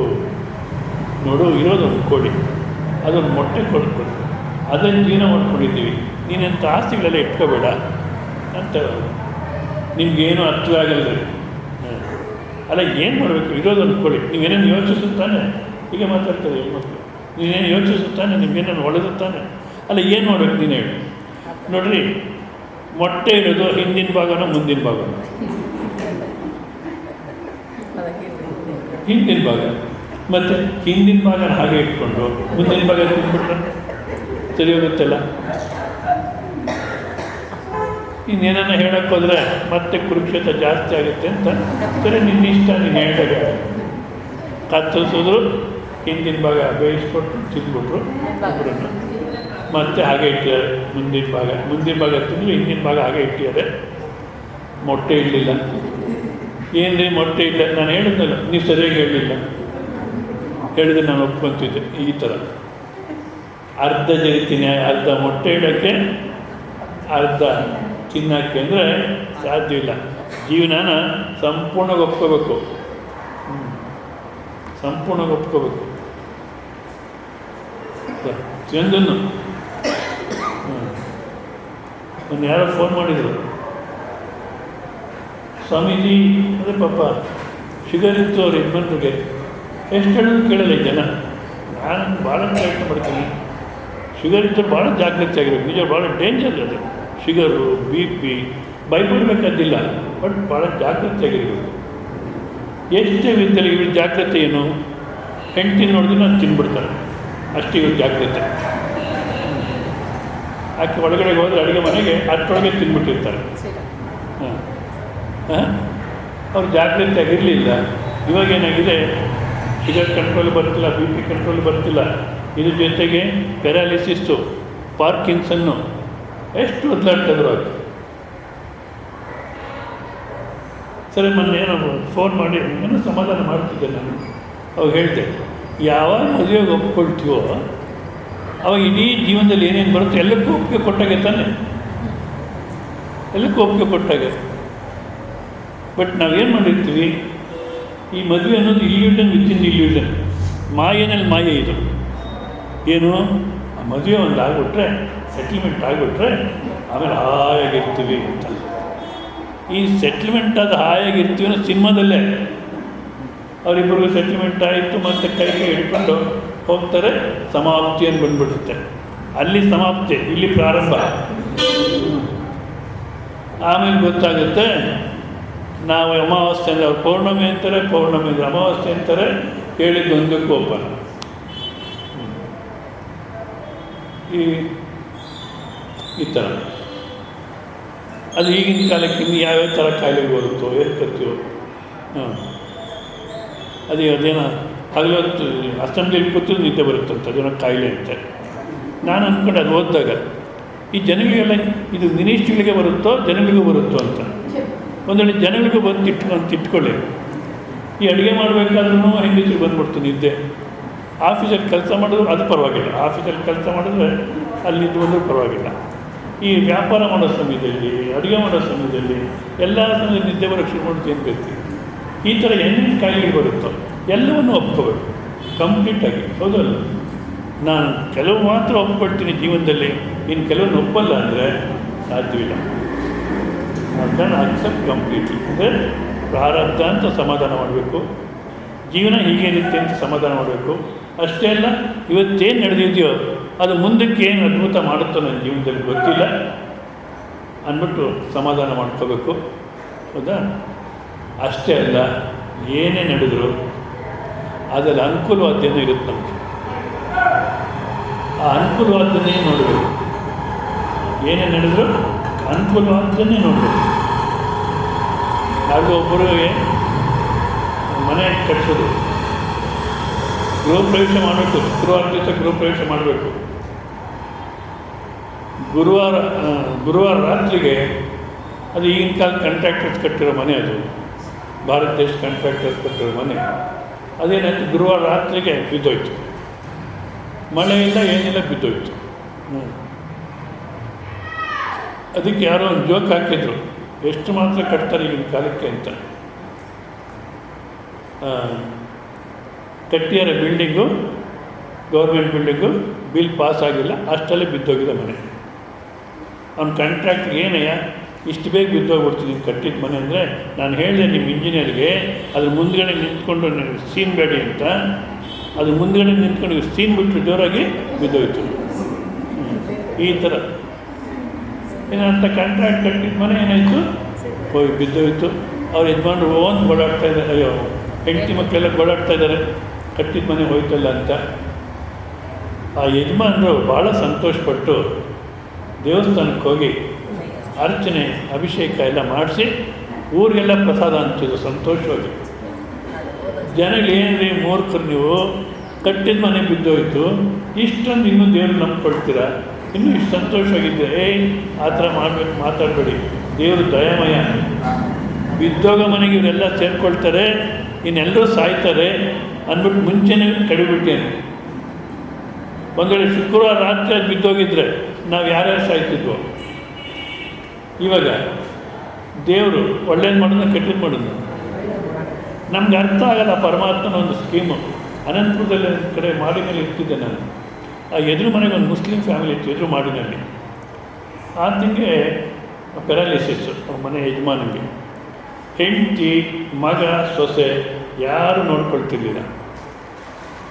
ನೋಡು, ಇರೋದೊಂದು ಕೋಳಿ, ಅದೊಂದು ಮೊಟ್ಟೆ ಕೊಡ್ಕೊಡು, ಅದನ್ನು ಜೀವನ ಮಾಡ್ಕೊಂಡಿದ್ದೀವಿ, ನೀನಂಥ ಆಸ್ತಿಗಳೆಲ್ಲ ಇಟ್ಕೋಬೇಡ ಅಂತ. ನಿಮಗೇನು ಅರ್ಥವಾಗಲ್ಲ. ಅಲ್ಲ, ಏನು ಮಾಡಬೇಕು, ಇರೋದೊಂದು ಕೋಳಿ. ನೀವೇನೇನು ಯೋಚಿಸುತ್ತಾನೆ, ಹೀಗೆ ಮಾತಾಡ್ತಾರೆ ಹೆಣ್ಮಕ್ಳು, ನೀನೇನು ಯೋಚಿಸುತ್ತಾನೆ, ನಿಮಗೇನೇನು ಒಳ್ಳೆದುತ್ತಾನೆ. ಅಲ್ಲ, ಏನು ಮಾಡಬೇಕು ನೀನು ಹೇಳಿ ನೋಡ್ರಿ. ಮೊಟ್ಟೆ ಇರೋದು ಹಿಂದಿನ ಭಾಗನ ಮುಂದಿನ ಭಾಗನ? ಹಿಂದಿನ ಭಾಗ. ಮತ್ತು ಹಿಂದಿನ ಭಾಗನ ಹಾಗೆ ಇಟ್ಕೊಂಡು ಮುಂದಿನ ಭಾಗ ತಿಂದ್ಬಿಟ್ರೆ ಸರಿ ಹೋಗುತ್ತಲ್ಲ. ಇನ್ನೇನನ್ನ ಹೇಳಕ್ಕೆ ಹೋದರೆ ಮತ್ತೆ ಕುರುಕ್ಷೇತ್ರ ಜಾಸ್ತಿ ಆಗುತ್ತೆ ಅಂತ. ಸರಿ, ನಿನ್ನ ಇಷ್ಟ, ನೀನು ಹೇಳಿದಾಗ ಕತ್ತರಿಸಿದ್ರು, ಹಿಂದಿನ ಭಾಗ ಬೇಯಿಸ್ಕೊಟ್ಟು ತಿಂದ್ಬಿಟ್ರು ಇಬ್ಬರನ್ನು. ಮತ್ತೆ ಹಾಗೆ ಇಟ್ಟಿದ್ದಾರೆ ಮುಂದಿನ ಭಾಗ ತಿಂದು ಹಿಂದಿನ ಭಾಗ ಹಾಗೆ ಇಟ್ಟಿದ್ದಾರೆ. ಮೊಟ್ಟೆ ಇಡಲಿಲ್ಲ. ಏನು ರೀ ಮೊಟ್ಟೆ ಇಲ್ಲ? ನಾನು ಹೇಳಿದ್ನಲ್ಲ, ನೀವು ಸರಿಯಾಗಿ ಹೇಳಲಿಲ್ಲ, ಹೇಳಿದ್ರೆ ನಾನು ಒಪ್ಕೊತಿದ್ದೆ. ಈ ಥರ ಅರ್ಧ ಜರಿತಿ ನ್ಯಾಯ, ಅರ್ಧ ಮೊಟ್ಟೆ ಇಡೋಕ್ಕೆ, ಅರ್ಧ ತಿನ್ನೋಕ್ಕೆ ಅಂದರೆ ಸಾಧ್ಯ ಇಲ್ಲ. ಜೀವನನ ಸಂಪೂರ್ಣವಾಗಿ ಒಪ್ಕೋಬೇಕು, ಸಂಪೂರ್ಣವಾಗಿ ಒಪ್ಕೋಬೇಕು. ಚಂದನ್ನು ನಾನು ಯಾರೋ ಫೋನ್ ಮಾಡಿದರು, ಸ್ವಾಮೀಜಿ ಅದೇ ಪಾಪ ಶುಗರ್ ಇತ್ತು ಅವ್ರ ಯಜಮಾನ್ರಿಗೆ, ಎಷ್ಟು ಹೇಳೋದು ಕೇಳಲ್ಲ ಜನ. ನಾನು ಭಾಳ ಪ್ರಯತ್ನ ಮಾಡ್ತೀನಿ. ಶುಗರ್ ಇತ್ತು ಭಾಳ ಜಾಗ್ರತೆ ಆಗಿರ್ಬೇಕು, ನಿಜ ಭಾಳ ಡೇಂಜರ್ ಅದು. ಶುಗರು, BP ಭಯಪಡಬೇಕಾದಿಲ್ಲ, ಬಟ್ ಭಾಳ ಜಾಗ್ರತೆ ಆಗಿರ್ಬೇಕು. ಎಷ್ಟೇ ವಿದ್ದಲ್ಲಿ ಇವ್ರ ಜಾಗ್ರತೆ ಏನು? ಹೆಂಡ್ತಿ ನೋಡಿದ್ರೆ ನಾನು ತಿನ್ಬಿಡ್ತಾರೆ, ಅಷ್ಟು ಇವ್ರ ಜಾಗ್ರತೆ. ಆಕೆ ಒಳಗಡೆ ಹೋದರೆ ಅಡುಗೆ ಮನೆಗೆ ಅಷ್ಟೊಳಗೆ ತಿನ್ಬಿಟ್ಟಿರ್ತಾರೆ. ಅವ್ರು ಜಾಗ್ರತೆ ಆಗಿರಲಿಲ್ಲ. ಇವಾಗೇನಾಗಿದೆ, ಶುಗರ್ ಕಂಟ್ರೋಲ್ ಬರ್ತಿಲ್ಲ, BP ಕಂಟ್ರೋಲ್ ಬರ್ತಿಲ್ಲ, ಇದ್ರ ಜೊತೆಗೆ ಪ್ಯಾರಾಲಿಸಿಸ್ಸು, ಪಾರ್ಕಿನ್ಸನ್ನು, ಎಷ್ಟು ಒದ್ದಾಡ್ತಿದ್ರು ಅದು. ಸರಿ, ಮೊನ್ನೆ ಏನೋ ಫೋನ್ ಮಾಡಿ ಏನೋ ಸಮಾಧಾನ ಮಾಡ್ತಿದ್ದೆ ನಾನು. ಅವಾಗ ಹೇಳಿದೆ, ಯಾವಾಗ ಮದುವೆಗೆ ಒಪ್ಕೊಳ್ತೀವೋ ಅವಾಗ ಇಡೀ ಜೀವನದಲ್ಲಿ ಏನೇನು ಬರುತ್ತೆ ಎಲ್ಲಕ್ಕೂ ಒಪ್ಪಿಗೆ ಕೊಟ್ಟಾಗೆ ತಾನೆ, ಎಲ್ಲಕ್ಕೂ ಒಪ್ಪಿಗೆ ಕೊಟ್ಟಾಗೆ. ಬಟ್ ನಾವೇನು ಮಾಡಿರ್ತೀವಿ, ಈ ಮದುವೆ ಅನ್ನೋದು ಇಲ್ಯೂಷನ್ ವಿತಿನ್ ಇಲ್ಯೂಷನ್, ಮಾಯೇನಲ್ಲಿ ಮಾಯೆ. ಇದು ಏನು, ಆ ಮದುವೆ ಒಂದು ಆಗಿಬಿಟ್ರೆ, ಸೆಟ್ಲ್ಮೆಂಟ್ ಆಗಿಬಿಟ್ರೆ ಆಮೇಲೆ ಹಾಯಾಗಿರ್ತೀವಿ ಅಂತ. ಈ ಸೆಟ್ಲ್ಮೆಂಟ್ ಅದು ಹಾಯಾಗಿರ್ತೀವಿ ಅನ್ನೋ ಸಿನಿಮಾದಲ್ಲೇ ಅವರಿಬ್ಬರಿಗೂ ಸೆಟ್ಲ್ಮೆಂಟ್ ಆಯಿತು, ಮತ್ತು ಕೈ ಹಿಡ್ಕೊಂಡು ಹೋಗ್ತಾರೆ, ಸಮಾಪ್ತಿ ಅಂತ ಬಂದ್ಬಿಡುತ್ತೆ. ಅಲ್ಲಿ ಸಮಾಪ್ತಿ, ಇಲ್ಲಿ ಪ್ರಾರಂಭ. ಆಮೇಲೆ ಗೊತ್ತಾಗುತ್ತೆ, ನಾವು ಅಮಾವಾಸ್ಯೆ ಅಂದರೆ ಅವ್ರು ಪೌರ್ಣಮಿ ಅಂತಾರೆ, ಪೌರ್ಣಮಿ ಅಂದರೆ ಅಮಾವಾಸ್ಯೆ ಅಂತಾರೆ, ಹೇಳಿದ್ದೊಂದು ಕೋಪ. ಈ ಥರ ಅದು ಈಗಿನ ಕಾಲಕ್ಕೆ ಇನ್ನು ಯಾವ್ಯಾವ ಥರ ಕಾಯಿಲೆಗೆ ಬರುತ್ತೋ, ಏನು ಕರ್ತೀವೋ. ಅದೇನೋ ಹಗಲೊತ್ತು ಅಸೆಂಬ್ಲಿಯಲ್ಲಿ ಕೂತು ನಿದ್ದೆ ಬರುತ್ತಂತ, ಅದೇನೋ ಕಾಯಿಲೆ ಅಂತೆ. ನಾನು ಅಂದ್ಕೊಂಡು ಅದು ಓದಿದಾಗ ಈ ಜನಗಳಿಗೆಲ್ಲ ಇದು ಮಿನಿಸ್ಟ್ರಿಗಳಿಗೆ ಬರುತ್ತೋ ಜನಗಳಿಗೂ ಬರುತ್ತೋ ಅಂತ ಒಂದು ವೇಳೆ ಜನಗಳಿಗೂ ಬಂದು ಇಟ್ಕೊಳ್ಳಿ. ಈ ಅಡುಗೆ ಮಾಡಬೇಕಾದ್ರೂ ಹೆಂಗಸರು ಬಂದ್ಬಿಡ್ತು ನಿದ್ದೆ. ಆಫೀಸಲ್ಲಿ ಕೆಲಸ ಮಾಡಿದ್ರು ಅದು ಪರವಾಗಿಲ್ಲ, ಆಫೀಸಲ್ಲಿ ಕೆಲಸ ಮಾಡಿದ್ರೆ ಅಲ್ಲಿದ್ದು ಬಂದರೂ ಪರವಾಗಿಲ್ಲ. ಈ ವ್ಯಾಪಾರ ಮಾಡೋ ಸಮಯದಲ್ಲಿ, ಅಡುಗೆ ಮಾಡೋ ಸಮಯದಲ್ಲಿ ಎಲ್ಲ ಸಮಯದಲ್ಲಿ ನಿದ್ದೆ ಬರೋಕ್ಕೆ ಶುರು ಮಾಡೋದು ಏನು ಬೇಕು. ಈ ಥರ ಏನೇನು ಕಾಯಿಲೆಗಳು ಬರುತ್ತೋ ಎಲ್ಲವನ್ನು ಒಪ್ಕೋಬೇಕು ಕಂಪ್ಲೀಟಾಗಿ. ಹೌದಲ್ಲ, ನಾನು ಕೆಲವು ಮಾತ್ರ ಒಪ್ಕೊಳ್ತೀನಿ ಜೀವನದಲ್ಲಿ, ಇನ್ನು ಕೆಲವೊಂದು ಒಪ್ಪಲ್ಲ ಅಂದರೆ ಸಾಧ್ಯವಿಲ್ಲ. ಅದನ್ನು ಅಕ್ಸೆಪ್ಟ್ ಕಂಪ್ಲೀಟ್ಲಿ. ಅಂದರೆ ಪ್ರಾರಬ್ಧ ಅಂತ ಸಮಾಧಾನ ಮಾಡಬೇಕು, ಜೀವನ ಹೀಗೇನಿರುತ್ತೆ ಅಂತ ಸಮಾಧಾನ ಮಾಡಬೇಕು. ಅಷ್ಟೇ ಅಲ್ಲ, ಇವತ್ತೇನು ನಡೆದಿದೆಯೋ ಅದು ಮುಂದಕ್ಕೆ ಏನು ಅದ್ಭುತ ಮಾಡುತ್ತೋ ನನ್ನ ಜೀವನದಲ್ಲಿ ಗೊತ್ತಿಲ್ಲ ಅಂದ್ಬಿಟ್ಟು ಸಮಾಧಾನ ಮಾಡ್ಕೋಬೇಕು. ಹೌದಾ? ಅಷ್ಟೇ ಅಲ್ಲ, ಏನೇ ನಡೆದರೂ ಅದರಲ್ಲಿ ಅನುಕೂಲವಾದ್ದೇನೋ ಇರುತ್ತೆ ನಮಗೆ. ಆ ಅನುಕೂಲವಾದ್ದನ್ನೇ ನೋಡಬೇಕು. ಏನೇ ನಡೆದರೂ ಅನುಕೂಲವಾದ್ದನ್ನೇ ನೋಡಬೇಕು. ಯಾರಿಗೂ ಒಬ್ಬರಿಗೆ ಮನೆ ಕಟ್ಟಿಸೋದು, ಗೃಹ ಪ್ರವೇಶ ಮಾಡಬೇಕು, ಶುಕ್ರವಾರ ದಿವಸ ಗೃಹ ಪ್ರವೇಶ ಮಾಡಬೇಕು. ಗುರುವಾರ ರಾತ್ರಿಗೆ ಅದು ಈಗಿನ ಕಾಲ ಕಾಂಟ್ರಾಕ್ಟರ್ಸ್ ಕಟ್ಟಿರೋ ಮನೆ, ಅದು ಭಾರತ ದೇಶ ಕಾಂಟ್ರಾಕ್ಟರ್ಸ್ ಕಟ್ಟಿರೋ ಮನೆ. ಅದೇನಾಯಿತು, ಗುರುವಾರ ರಾತ್ರಿಗೆ ಬಿದ್ದೋಯ್ತು. ಮಳೆಯಿಲ್ಲ ಏನಿಲ್ಲ, ಬಿದ್ದೋಯ್ತು. ಅದಕ್ಕೆ ಯಾರೋ ಒಂದು ಜೋಕ್ ಹಾಕಿದ್ರು, ಎಷ್ಟು ಮಾತ್ರ ಕಟ್ತಾರೆ ಈಗಿನ ಕಾಲಕ್ಕೆ ಅಂತ. ಕಟ್ಟಿಯಾರ building, government building, bill pass ಆಗಿಲ್ಲ, ಅಷ್ಟಲ್ಲೇ ಬಿದ್ದೋಗಿದೆ ಮನೆ. ಅವ್ನ ಕಾಂಟ್ರಾಕ್ಟ್ಗೆ ಏನಯ್ಯ ಇಷ್ಟು ಬೇಗ ಬಿದ್ದೋಗ್ಬಿಡ್ತೀನಿ ಕಟ್ಟಿದ ಮನೆ ಅಂದರೆ, ನಾನು ಹೇಳಿದೆ ನಿಮ್ಮ ಇಂಜಿನಿಯರ್ಗೆ ಅದ್ರ ಮುಂದ್ಗಡೆ ನಿಂತ್ಕೊಂಡು ಸೀನ್ ಬೇಡಿ ಅಂತ. ಅದು ಮುಂದ್ಗಡೆ ನಿಂತ್ಕೊಂಡು ಸೀನ್ ಬಿಟ್ಟರು ಜೋರಾಗಿ ಬಿದ್ದೋಯ್ತು. ಈ ಥರ ಏನಂತ ಕಾಂಟ್ರಾಕ್ಟ್ ಕಟ್ಟಿದ ಮನೆ ಏನಾಯಿತು, ಹೋಗಿ ಬಿದ್ದೋಯ್ತು. ಅವ್ರು ಯಜಮಾನ್ರು ಓನ್ ಓಡಾಡ್ತಾ ಇದ್ದಾರೆ, ಅಯ್ಯೋ ಹೆಂಡತಿ ಮಕ್ಕಳೆಲ್ಲ ಓಡಾಡ್ತಾ ಇದ್ದಾರೆ, ಕಟ್ಟಿದ ಮನೆ ಹೋಯ್ತಲ್ಲ ಅಂತ. ಆ ಯಜಮಾನರು ಭಾಳ ಸಂತೋಷಪಟ್ಟು ದೇವಸ್ಥಾನಕ್ಕೆ ಹೋಗಿ ಅರ್ಚನೆ ಅಭಿಷೇಕ ಎಲ್ಲ ಮಾಡಿಸಿ ಊರಿಗೆಲ್ಲ ಪ್ರಸಾದ ಹಂಚಿದ್ರು ಸಂತೋಷವಾಗಿ. ಜನಗಳೇನ್ರಿ ಮೂರ್ಖರು ನೀವು, ಕಟ್ಟಿದ ಮನೆ ಬಿದ್ದೋಯ್ತು, ಇಷ್ಟೊಂದು ಇನ್ನೂ ದೇವ್ರು ನಂಬ್ಕೊಳ್ತೀರಾ, ಇನ್ನೂ ಇಷ್ಟು ಸಂತೋಷವಾಗಿದ್ದರೆ ಆ ಥರ ಮಾಡಬೇಕು, ಮಾತಾಡಬೇಡಿ. ದೇವರು ದಯಾಮಯ. ಬಿದ್ದೋಗೋ ಮನೆಗೆ ಇವರೆಲ್ಲ ಸೇರ್ಕೊಳ್ತಾರೆ, ಇನ್ನೆಲ್ಲರೂ ಸಾಯ್ತಾರೆ ಅಂದ್ಬಿಟ್ಟು ಮುಂಚೆನೇ ಕಡಿಬಿಟ್ಟೇನೆ. ಒಂದು ವೇಳೆ ಶುಕ್ರವಾರ ರಾತ್ರಿ ಅದು ಬಿದ್ದೋಗಿದ್ರೆ ನಾವು ಯಾರ್ಯಾರು ಸಾಯ್ತಿದ್ವೋ. ಇವಾಗ ದೇವರು ಒಳ್ಳೇದು ಮಾಡೋದನ್ನ ಕೆಟ್ಟದ್ದು ಮಾಡೋದು ನಮ್ಗೆ ಅರ್ಥ ಆಗಲ್ಲ. ಪರಮಾತ್ಮನ ಒಂದು ಸ್ಕೀಮು. ಅನಂತಪುರದಲ್ಲಿ ಒಂದು ಕಡೆ ಮಾಡಿನಲ್ಲಿ ಇರ್ತಿದ್ದೆ ನಾನು. ಆ ಎದುರು ಮನೆಗೆ ಒಂದು ಮುಸ್ಲಿಂ ಫ್ಯಾಮಿಲಿ ಇತ್ತು, ಎದುರು ಮಾಡಿನಲ್ಲಿ. ಆತನಿಗೆ ಪ್ಯಾರಾಲಿಸಿಸ್, ಮನೆ ಯಜಮಾನಿಗೆ. ಹೆಂಡತಿ, ಮಗ, ಸೊಸೆ ಯಾರು ನೋಡ್ಕೊಳ್ತಿರ್ಲಿಲ್ಲ.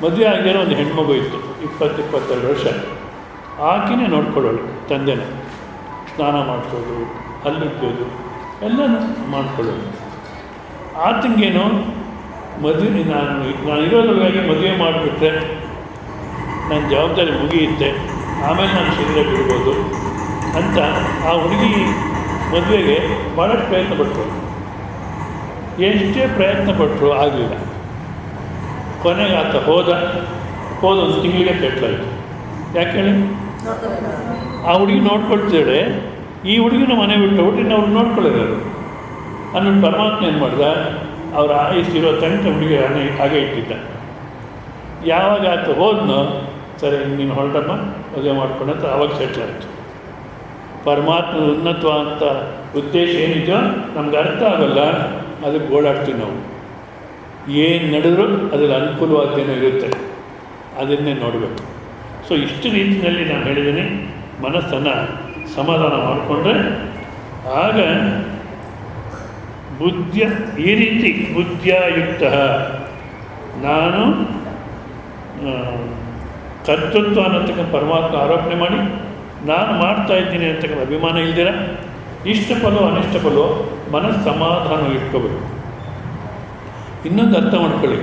ಮದುವೆ ಆಗಿರೋ ಒಂದು ಹೆಣ್ಮಗು ಇತ್ತು, 20-22 ವರ್ಷ. ಆಕೆನೇ ನೋಡ್ಕೊಳ್ಳೋಳು, ತಂದೆನ ಸ್ನಾನ ಮಾಡಿಸೋದು, ಹಲ್ಲಿದ್ದೋದು ಎಲ್ಲನೂ ಮಾಡ್ಕೊಳ್ಳೋದು. ಆತನಿಗೇನು ಮದುವೆ, ನಾನು ಇರೋದ್ರೊಳಗಾಗಿ ಮದುವೆ ಮಾಡಿಬಿಟ್ರೆ ನನ್ನ ಜವಾಬ್ದಾರಿ ಮುಗಿಯುತ್ತೆ, ಆಮೇಲೆ ನಾನು ಶರೀರ ಬಿಡ್ಬೋದು ಅಂತ ಆ ಹುಡುಗಿ ಮದುವೆಗೆ ಭಾಳಷ್ಟು ಪ್ರಯತ್ನ ಪಟ್ಟರು. ಎಷ್ಟೇ ಪ್ರಯತ್ನ ಪಟ್ಟರು ಆಗಲಿಲ್ಲ. ಕೊನೆಗೆ ಆತ ಹೋದ 1 ತಿಂಗಳಿಗೆ ಸೆಟ್ಲಾಯಿತು. ಯಾಕೆ ಹೇಳಿ, ಆ ಹುಡುಗಿ ನೋಡ್ಕೊಳ್ತಿದ್ದಾಳೆ, ಈ ಹುಡುಗಿನ ಮನೆ ಬಿಟ್ಟು ಇನ್ನು ಅವ್ರು ನೋಡ್ಕೊಳ್ಳೋರು ಅನ್ನೋದು. ಪರಮಾತ್ಮ ಏನು ಮಾಡ್ದ, ಅವ್ರ ಆಯುಷ್ಟಿರೋ ತನಕ ಹುಡುಗಿ ಹಾಗೆ ಇಟ್ಟಿದ್ದ. ಯಾವಾಗ ಆತ ಹೋದ್ನೋ, ಸರಿ ನೀನು ಹೊರಟಮ್ಮ ಮದುವೆ ಮಾಡ್ಕೊಂಡಂತ ಆವಾಗ ಸೆಟ್ಲಾಯಿತು. ಪರಮಾತ್ಮ ಉನ್ನತವಾದಂಥ ಉದ್ದೇಶ ಏನಿದೆಯೋ ನಮ್ಗೆ ಅರ್ಥ ಆಗಲ್ಲ, ಅದಕ್ಕೆ ಓಡಾಡ್ತೀವಿ ನಾವು. ಏನು ನಡೆದರೂ ಅದರಲ್ಲಿ ಅನುಕೂಲವಾದ್ದೇನೋ ಇರುತ್ತೆ, ಅದನ್ನೇ ನೋಡಬೇಕು. ಸೊ ಇಷ್ಟು ರೀತಿಯಲ್ಲಿ ನಾನು ಹೇಳಿದ್ದೀನಿ, ಮನಸ್ಸನ್ನು ಸಮಾಧಾನ ಮಾಡಿಕೊಂಡ್ರೆ ಆಗ ಈ ರೀತಿ ಬುದ್ಧಿಯುಕ್ತ ನಾನು ಕರ್ತೃತ್ವ ಅನ್ನತಕ್ಕಂಥ ಪರಮಾತ್ಮ ಆರೋಪಣೆ ಮಾಡಿ ನಾನು ಮಾಡ್ತಾ ಇದ್ದೀನಿ ಅಂತಕ್ಕಂಥ ಅಭಿಮಾನ ಇಲ್ದಿರ ಇಷ್ಟಪಲೋ ಅನಿಷ್ಟಪಲೋ ಮನಸ್ಸು ಸಮಾಧಾನ ಇಟ್ಕೋಬೇಕು. ಇನ್ನೊಂದು ಅರ್ಥ ಮಾಡ್ಕೊಳ್ಳಿ,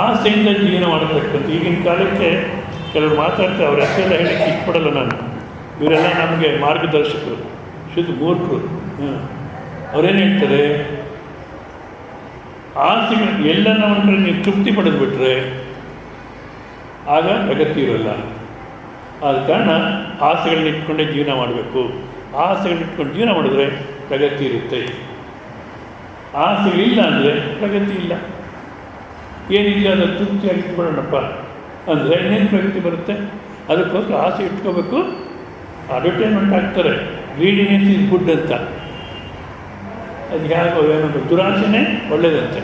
ಆಸೆಯಿಂದ ಜೀವನ ಮಾಡತಕ್ಕಂಥ ಈಗಿನ ಕಾಲಕ್ಕೆ ಕೆಲವರು ಮಾತಾಡ್ತಾರೆ, ಅವ್ರ ಹೆಸರೆಲ್ಲ ಹೇಳಕ್ಕೆ ಇಷ್ಟಪಡಲ್ಲ ನಾನು. ಇವರೆಲ್ಲ ನಮಗೆ ಮಾರ್ಗದರ್ಶಕರು, ಶುದ್ಧ ಮೂರ್ಖರು. ಅವರೇನು ಹೇಳ್ತಾರೆ, ಆಸೆಗಳು ಎಲ್ಲ ನಮ್ಮ ಕಡೆ ನೀವು ತೃಪ್ತಿ ಪಡೆದುಬಿಟ್ರೆ ಆಗ ಪ್ರಗತಿ ಇರೋಲ್ಲ. ಆದ ಕಾರಣ ಆಸೆಗಳನ್ನ ಇಟ್ಕೊಂಡೇ ಜೀವನ ಮಾಡಬೇಕು. ಆಸೆಗಳನ್ನ ಇಟ್ಕೊಂಡು ಜೀವನ ಮಾಡಿದ್ರೆ ಪ್ರಗತಿ ಇರುತ್ತೆ. ಆಸೆಗಳಿಲ್ಲ ಅಂದರೆ ಪ್ರಗತಿ ಇಲ್ಲ. ಏನಿಲ್ಲ ಅದು ತೃಪ್ತಿಯಾಗಿ ಇಟ್ಕೊಳ್ಳೋಣಪ್ಪ ಅಂದರೆ ಇನ್ನೇನು ಪ್ರಗತಿ ಬರುತ್ತೆ? ಅದಕ್ಕೋಸ್ಕರ ಆಸೆ ಇಟ್ಕೋಬೇಕು. ಅಡ್ವರ್ಟೈಸ್ಮೆಂಟ್ ಆಗ್ತಾರೆ, ಗ್ರೀಡಿನೆಸ್ ಇಸ್ ಗುಡ್ ಅಂತ. ಅದು ಹೇಗೋ ಏನೋ ದುರಾಸೆನೇ ಒಳ್ಳೆಯದಂತೆ.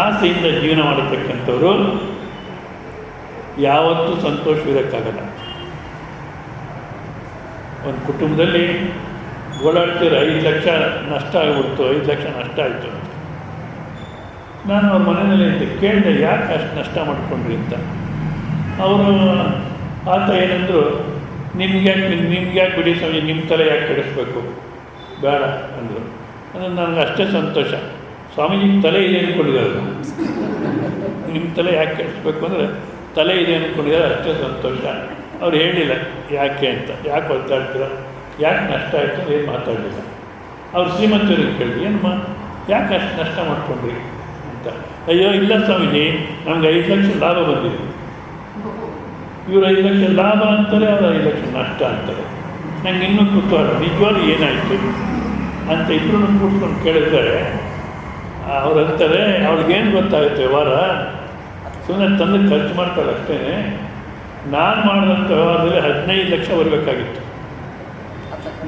ಆಸೆಯಿಂದ ಜೀವನ ಮಾಡತಕ್ಕಂಥವ್ರು ಯಾವತ್ತೂ ಸಂತೋಷವಿರೋಕ್ಕಾಗಲ್ಲ. ಒಂದು ಕುಟುಂಬದಲ್ಲಿ ಗೋಳಾಡ್ತೀರ, 5 ಲಕ್ಷ ನಷ್ಟ ಆಗಿಬಿಡ್ತು, 5 ಲಕ್ಷ ನಷ್ಟ ಆಯಿತು ಅಂತ. ನಾನು ಅವ್ರ ಮನೆಯಲ್ಲಿ ಅಂತ ಕೇಳಿದೆ, ಯಾಕೆ ಅಷ್ಟು ನಷ್ಟ ಮಾಡ್ಕೊಂಡ್ರಿ ಅಂತ. ಅವರು ಆತ ಏನಂದರು, ನಿಮ್ಗೆ ಯಾಕೆ ಬಿಡಿ ಸ್ವಾಮಿ, ನಿಮ್ಮ ತಲೆ ಯಾಕೆ ಕೆಡಿಸ್ಬೇಕು, ಬೇಡ ಅಂದರು. ಅಂದರೆ ನನಗೆ ಅಷ್ಟೇ ಸಂತೋಷ. ಸ್ವಾಮೀಜಿಗೆ ತಲೆ ಇದೆ ಅಂದ್ಕೊಂಡಿದ್ದಾರೆ, ನಿಮ್ಮ ತಲೆ ಯಾಕೆ ಕೆಡಿಸ್ಬೇಕು ಅಂದರೆ ತಲೆ ಇದೆ ಅಂದ್ಕೊಂಡಿದ್ದಾರೆ, ಅಷ್ಟೇ ಸಂತೋಷ. ಅವ್ರು ಹೇಳಿಲ್ಲ ಯಾಕೆ ಅಂತ, ಯಾಕೆ ಒದ್ದಾಡ್ತೀರ, ಯಾಕೆ ನಷ್ಟ ಆಯಿತು ಅಂತ ಏನು ಮಾತಾಡಲಿಲ್ಲ. ಅವ್ರು ಶ್ರೀಮಂತರಿಗೆ ಕೇಳಿದ್ರು, ಏನಮ್ಮ ಯಾಕೆ ಅಷ್ಟು ನಷ್ಟ ಮಾಡ್ಕೊಂಡ್ರಿ ಅಂತ. ಅಯ್ಯೋ ಇಲ್ಲ ಸ್ವಾಮೀಜಿ, ನಮ್ಗೆ 5 ಲಕ್ಷ ಲಾಭ ಬಂದಿದೆ. ಇವರು 5 ಲಕ್ಷ ಲಾಭ ಅಂತಾರೆ, ಅವರು 5 ಲಕ್ಷ ನಷ್ಟ ಅಂತಾರೆ. ನಂಗೆ ಇನ್ನೂ ಕುತೂಹಲ, ನಿಜವಾಗ್ಲೂ ಏನಾಯಿತು ಅಂತ ಇಬ್ಬರು ಕೂತ್ಕೊಂಡು ಕೇಳಿದ್ದಾರೆ. ಅವ್ರು ಅಂತಾರೆ, ಅವ್ಳಿಗೇನು ಗೊತ್ತಾಗುತ್ತೆ ವ್ಯವಹಾರ, ಸುಮ್ಮನೆ ತಂದು ಖರ್ಚು ಮಾಡ್ತಾರೆ ಅಷ್ಟೇ. ನಾನು ಮಾಡಿದಂಥ ವ್ಯವಹಾರದಲ್ಲಿ 15 ಲಕ್ಷ ಬರಬೇಕಾಗಿತ್ತು.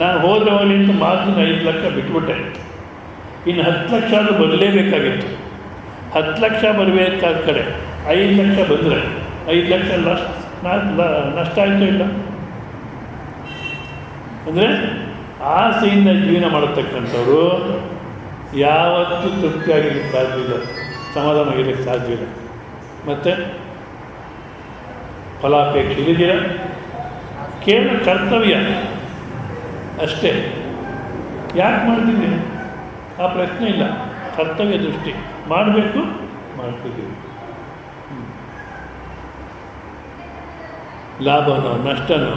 ನಾನು ಹೋದರೆ ಹೋಗಲಿ ಅಂತ ಮಾತಿನ 5 ಲಕ್ಷ ಬಿಟ್ಬಿಟ್ಟೆ. ಇನ್ನು 10 ಲಕ್ಷ ಆದರೂ ಬರಲೇಬೇಕಾಗಿತ್ತು. 10 ಲಕ್ಷ ಬರಬೇಕಾದ ಕಡೆ 5 ಲಕ್ಷ ಬಂದರೆ 5 ಲಕ್ಷ ನಷ್ಟ ಆಯಿತು ಇಲ್ಲ. ಅಂದರೆ ಆಸೆಯಿಂದ ಜೀವನ ಮಾಡತಕ್ಕಂಥವ್ರು ಯಾವತ್ತೂ ತೃಪ್ತಿಯಾಗಿರಲಿಕ್ಕೆ ಸಾಧ್ಯ ಇಲ್ಲ, ಸಮಾಧಾನ ಆಗಿರಲಿಕ್ಕೆ ಸಾಧ್ಯ ಇಲ್ಲ. ಮತ್ತು ಫಲಾಪೇಕ್ಷೆ ಇಲ್ಲಿದ್ದೀರ, ಕೇವಲ ಕರ್ತವ್ಯ ಅಷ್ಟೇ. ಯಾಕೆ ಮಾಡ್ತಿದ್ದೀವಿ ಆ ಪ್ರಶ್ನೆ ಇಲ್ಲ, ಕರ್ತವ್ಯ ದೃಷ್ಟಿ ಮಾಡಬೇಕು, ಮಾಡ್ತಿದ್ದೀವಿ. ಲಾಭನೋ ನಷ್ಟನೋ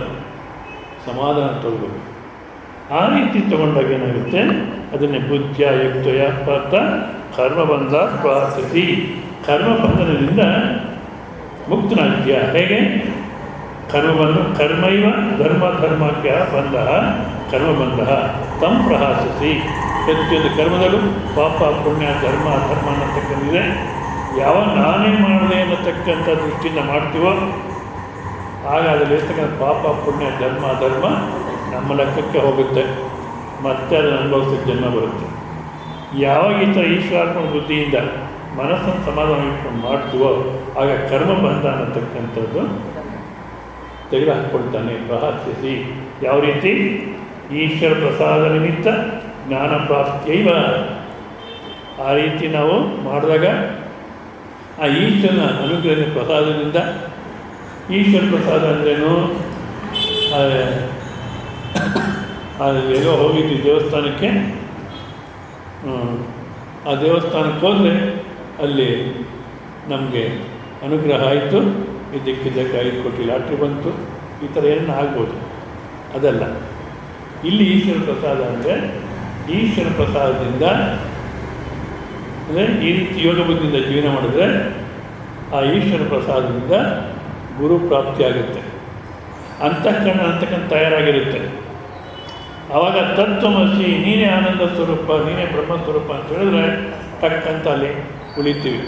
ಸಮಾಧಾನ ತಗೋಬೇಕು. ಆ ರೀತಿ ತಗೊಂಡಾಗ ಏನಾಗುತ್ತೆ, ಅದನ್ನೇ ಬುದ್ಧಿಯ ಯುಕ್ತಯ ಪಾರ್ಥ ಕರ್ಮಬಂಧ ಪ್ರಾರ್ಥಿಸಿ. ಕರ್ಮಬಂಧನದಿಂದ ಮುಕ್ತನಾಗ್ತೀಯ. ಹೇಗೆ? ಕರ್ಮೈವ ಧರ್ಮಾಖ್ಯ ಬಂಧ ಕರ್ಮಬಂಧ ತಂ ಪ್ರಹಾಸಿಸಿ. ಪ್ರತಿಯೊಂದು ಕರ್ಮದಲ್ಲೂ ಪಾಪ ಪುಣ್ಯ ಧರ್ಮ ಅಧರ್ಮ ಅನ್ನತಕ್ಕಂಥದ್ದಿದೆ. ಯಾವ ನಾನೇ ಮಾಡಿದೆ ಅನ್ನತಕ್ಕಂಥ ದೃಷ್ಟಿಯಿಂದ ಮಾಡ್ತೀವೋ ಆಗ ಅದರಲ್ಲಿ ಇರ್ತಕ್ಕಂಥ ಪಾಪ ಪುಣ್ಯ ಧರ್ಮ ಅಧರ್ಮ ನಮ್ಮ ಲೆಕ್ಕಕ್ಕೆ ಹೋಗುತ್ತೆ, ಮತ್ತೆ ಅದನ್ನು ಅನುಭವಿಸೋಕ್ಕೆ ಜನ್ಮ ಬರುತ್ತೆ. ಯಾವಾಗ ಈ ಥರ ಈಶ್ವರಾರ್ಪಣ ಬುದ್ಧಿಯಿಂದ ಮನಸ್ಸನ್ನು ಸಮಾಧಾನ ಇಟ್ಕೊಂಡು ಮಾಡ್ತೀವೋ ಆಗ ಕರ್ಮ ಬಂಧ ಅನ್ನತಕ್ಕಂಥದ್ದು ತೆಗೆದುಹಾಕ್ಕೊಳ್ತಾನೆ. ಪ್ರಹಾಸಿಸಿ. ಯಾವ ರೀತಿ? ಈಶ್ವರ ಪ್ರಸಾದ ನಿಮಿತ್ತ ಜ್ಞಾನ ಪ್ರಾಪ್ತಿಯೈವ. ಆ ರೀತಿ ನಾವು ಮಾಡಿದಾಗ ಆ ಈಶ್ವರನ ಅನುಗ್ರಹದ ಪ್ರಸಾದದಿಂದ, ಈಶ್ವರ ಪ್ರಸಾದ ಅಂದ್ರೇನು, ಎಲ್ಲೋ ಹೋಗಿದ್ವಿ ದೇವಸ್ಥಾನಕ್ಕೆ, ಆ ದೇವಸ್ಥಾನಕ್ಕೆ ಹೋದರೆ ಅಲ್ಲಿ ನಮಗೆ ಅನುಗ್ರಹ ಆಯಿತು, ಇದ್ದಕ್ಕಿದ್ದಕ್ಕೆ 5 ಕೋಟಿ ಲಾಟ್ರಿ ಬಂತು, ಈ ಥರ ಏನನ್ನ ಆಗ್ಬೋದು. ಅದಲ್ಲ, ಇಲ್ಲಿ ಈಶ್ವರ ಪ್ರಸಾದ ಅಂದರೆ ಈಶ್ವರ ಪ್ರಸಾದದಿಂದ, ಅಂದರೆ ಈ ರೀತಿ ಯೋಗ ಬುದ್ಧಿಯಿಂದ ಜೀವನ ಮಾಡಿದ್ರೆ ಆ ಈಶ್ವರ ಪ್ರಸಾದದಿಂದ ಗುರು ಪ್ರಾಪ್ತಿಯಾಗುತ್ತೆ. ಅಂತಃಕರಣ ಅಂತಕ್ಕಂಥ ತಯಾರಾಗಿರುತ್ತೆ. ಆವಾಗ ತತ್ವಮಸಿ, ನೀನೇ ಆನಂದ ಸ್ವರೂಪ, ನೀನೇ ಬ್ರಹ್ಮ ಸ್ವರೂಪ ಅಂತ ಹೇಳಿದ್ರೆ ಟಕ್ಕಂತ ಅಲ್ಲಿ ಉಳಿತೀವಿ.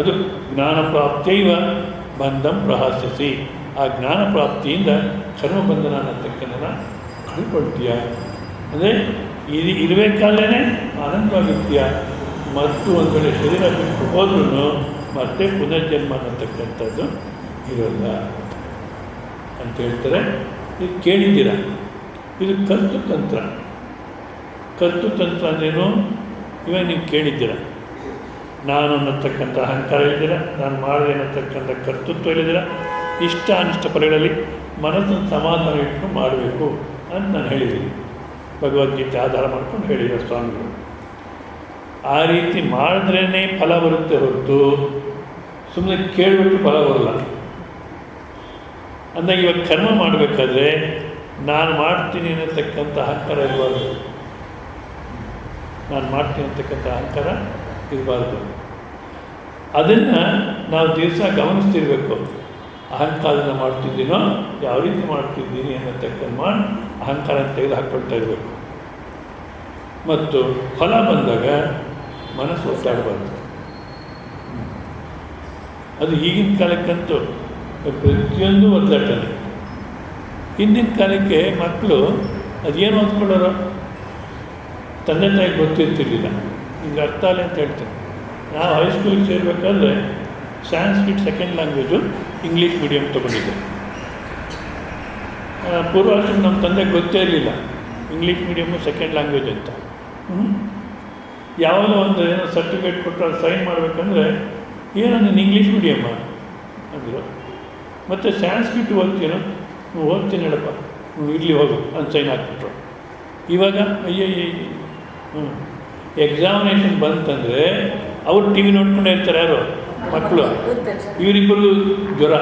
ಅದು ಜ್ಞಾನ ಪ್ರಾಪ್ತಿಯೈವ ಬಂಧಂ ಪ್ರಹಾಸಿಸಿ. ಆ ಜ್ಞಾನ ಪ್ರಾಪ್ತಿಯಿಂದ ಕರ್ಮಬಂಧನ ಅನ್ನತಕ್ಕಂಥನ್ನ ಕಳ್ಕೊಳ್ತೀಯ. ಅಂದರೆ ಇರಬೇಕಾದ್ರೇ ಆನಂದವಾಗಿರ್ತೀಯ. ಮತ್ತು ಒಂದು ವೇಳೆ ಶರೀರ ಬಿಟ್ಟು ಹೋದ್ರೂ ಮತ್ತೆ ಪುನರ್ಜನ್ಮ ಅನ್ನತಕ್ಕಂಥದ್ದು ಇರೋಲ್ಲ ಅಂತ ಹೇಳ್ತಾರೆ. ಇದು ಕೇಳಿದ್ದೀರ. ಇದು ಕರ್ತೃತಂತ್ರ. ಕರ್ತೃತಂತ್ರ ಅಂದ್ರೇನು? ಇವಾಗ ನೀವು ಕೇಳಿದ್ದೀರ. ನಾನು ಅನ್ನತಕ್ಕಂಥ ಅಹಂಕಾರ ಹೇಳಿದ್ದೀರ, ನಾನು ಮಾಡಿದೆ ಅನ್ನತಕ್ಕಂಥ ಕರ್ತೃತ್ವ ಹೇಳಿದ್ದೀರ. ಇಷ್ಟ ಅನಿಷ್ಟ ಫಲಗಳಲ್ಲಿ ಮನಸ್ಸನ್ನು ಸಮಾಧಾನ ಇಟ್ಕೊಂಡು ಮಾಡಬೇಕು ಅಂತ ನಾನು ಹೇಳಿದ್ದೀನಿ. ಭಗವದ್ಗೀತೆ ಆಧಾರ ಮಾಡ್ಕೊಂಡು ಹೇಳಿರೋ ಸ್ವಾಮಿಗಳು. ಆ ರೀತಿ ಮಾಡಿದ್ರೇ ಫಲ ಬರುತ್ತೆ ಹೊರತು ಸುಮ್ಮನೆ ಕೇಳಿಬಿಟ್ಟು ಫಲ ಬರಲ್ಲ. ಅಂದಾಗ ಇವಾಗ ಕರ್ಮ ಮಾಡಬೇಕಾದ್ರೆ ನಾನು ಮಾಡ್ತೀನಿ ಅನ್ನತಕ್ಕಂಥ ಅಹಂಕಾರ ಇರಬಾರ್ದು. ನಾನು ಮಾಡ್ತೀನಿ ಅಂತಕ್ಕಂಥ ಅಹಂಕಾರ ಇರಬಾರ್ದು. ಅದನ್ನು ನಾವು ದಿವಸ ಗಮನಿಸ್ತಿರ್ಬೇಕು. ಅಹಂಕಾರದಿಂದ ಮಾಡ್ತಿದ್ದೀನೋ ಯಾವ ರೀತಿ ಮಾಡ್ತಿದ್ದೀನಿ ಅನ್ನತಕ್ಕಂಥ ಮಾಡಿ ಅಹಂಕಾರ ತೆಗೆದು ಹಾಕ್ಕೊಳ್ತಾ ಇರಬೇಕು. ಮತ್ತು ಫಲ ಬಂದಾಗ ಮನಸ್ಸು ಒತ್ತಾಡಬಾರ್ದು. ಅದು ಈಗಿನ ಕಾಲಕ್ಕಂತೂ ಪ್ರತಿಯೊಂದು ಒದ್ದಾಟನೆ. ಹಿಂದಿನ ಕಾಲಕ್ಕೆ ಮಕ್ಕಳು ಅದೇನು ಓದ್ಕೊಳ್ಳೋರು ತಂದೆ ತಾಯಿಗೆ ಗೊತ್ತಿರ್ತಿರ್ಲಿಲ್ಲ. ಹಿಂಗೆ ಅರ್ಥ ಆಗಲಿ ಅಂತ ಹೇಳ್ತೀನಿ. ನಾವು ಹೈಸ್ಕೂಲಿಗೆ ಸೇರಬೇಕಾದ್ರೆ Sanskrit second language English medium ತೊಗೊಂಡಿದ್ದೆ. ಪೂರ್ವಾಶ್ರಮ ನಮ್ಮ ತಂದೆಗೆ ಗೊತ್ತೇ ಇರಲಿಲ್ಲ ಇಂಗ್ಲೀಷ್ ಮೀಡಿಯಮ್ಮು ಸೆಕೆಂಡ್ ಲ್ಯಾಂಗ್ವೇಜ್ ಅಂತ. ಯಾವಾಗ ಒಂದು ಏನೋ ಸರ್ಟಿಫಿಕೇಟ್ ಕೊಟ್ಟರೆ ಅದು ಸೈನ್ ಮಾಡಬೇಕಂದ್ರೆ ಏನೋ ನೀನು ಇಂಗ್ಲೀಷ್ ಮೀಡಿಯಮ್ಮ ಅಂದರು. ಮತ್ತು ಸಾಂಸ್ಕ್ರಿಟ್ ಓದ್ತೀನೋ ಓದ್ತೀನಿ ಹೇಳಪ್ಪ, ಇಡ್ಲಿ ಹೋಗು ಅಂತ ಸೈನ್ ಹಾಕ್ಬಿಟ್ರು. ಇವಾಗ ಅಯ್ಯಯ್ಯ ಎಕ್ಸಾಮಿನೇಷನ್ ಬಂತಂದರೆ ಅವ್ರು ಟಿ ವಿ ನೋಡ್ಕೊಂಡೇ ಇರ್ತಾರೆ. ಯಾರು ಮಕ್ಕಳು ಇವರಿಬ್ಬರು ಜ್ವರ,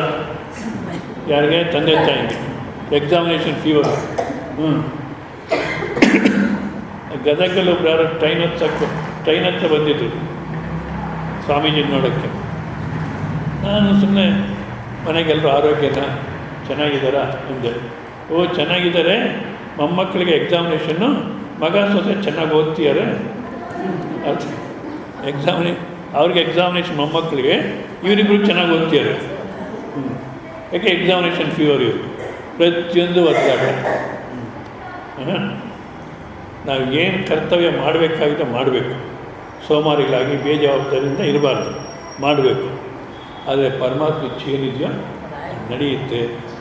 ಯಾರಿಗೆ ತಂದೆ ತಾಯಿಗೆ ಎಕ್ಸಾಮಿನೇಷನ್ ಫೀವರ್. ಗದಗಲ್ಲಿ ಒಬ್ರು ಯಾರು ಟ್ರೈನ್ ಹತ್ರ ಬಂದಿದ್ರು ಸ್ವಾಮೀಜಿ ನೋಡೋಕ್ಕೆ. ನಾನು ಸುಮ್ಮನೆ ಮನೆಗೆಲ್ಲರೂ ಆರೋಗ್ಯನ ಚೆನ್ನಾಗಿದ್ದಾರಾ ಅಂದೆ. ಓ ಚೆನ್ನಾಗಿದ್ದಾರೆ, ಮೊಮ್ಮಕ್ಕಳಿಗೆ ಎಕ್ಸಾಮಿನೇಷನ್ನು, ಮಗ ಸೊಸೆ ಚೆನ್ನಾಗಿ ಓದ್ತಿದ್ದಾರೆ. ಅದು ಅವ್ರಿಗೆ ಎಕ್ಸಾಮಿನೇಷನ್ ಮೊಮ್ಮಕ್ಕಳಿಗೆ, ಇವರಿಬ್ಬರು ಚೆನ್ನಾಗಿ ಓದ್ತಿದ್ದಾರೆ. ಯಾಕೆ ಎಕ್ಸಾಮಿನೇಷನ್ ಫೀವರ್ ಇವರು ಪ್ರತಿಯೊಂದು ಒದ್ದಾಟ. ನಾವು ಏನು ಕರ್ತವ್ಯ ಮಾಡಬೇಕಾಗಿದೆ ಮಾಡಬೇಕು, ಸೋಮಾರಿಗಳಾಗಿ ಬೇಜವಾಬ್ದಾರಿಯಿಂದ ಇರಬಾರ್ದು, ಮಾಡಬೇಕು. ಆದರೆ ಪರಮಾತ್ಮ ಇಚ್ಛೆ ಏನಿದೆಯೋ ನಡೆಯುತ್ತೆ,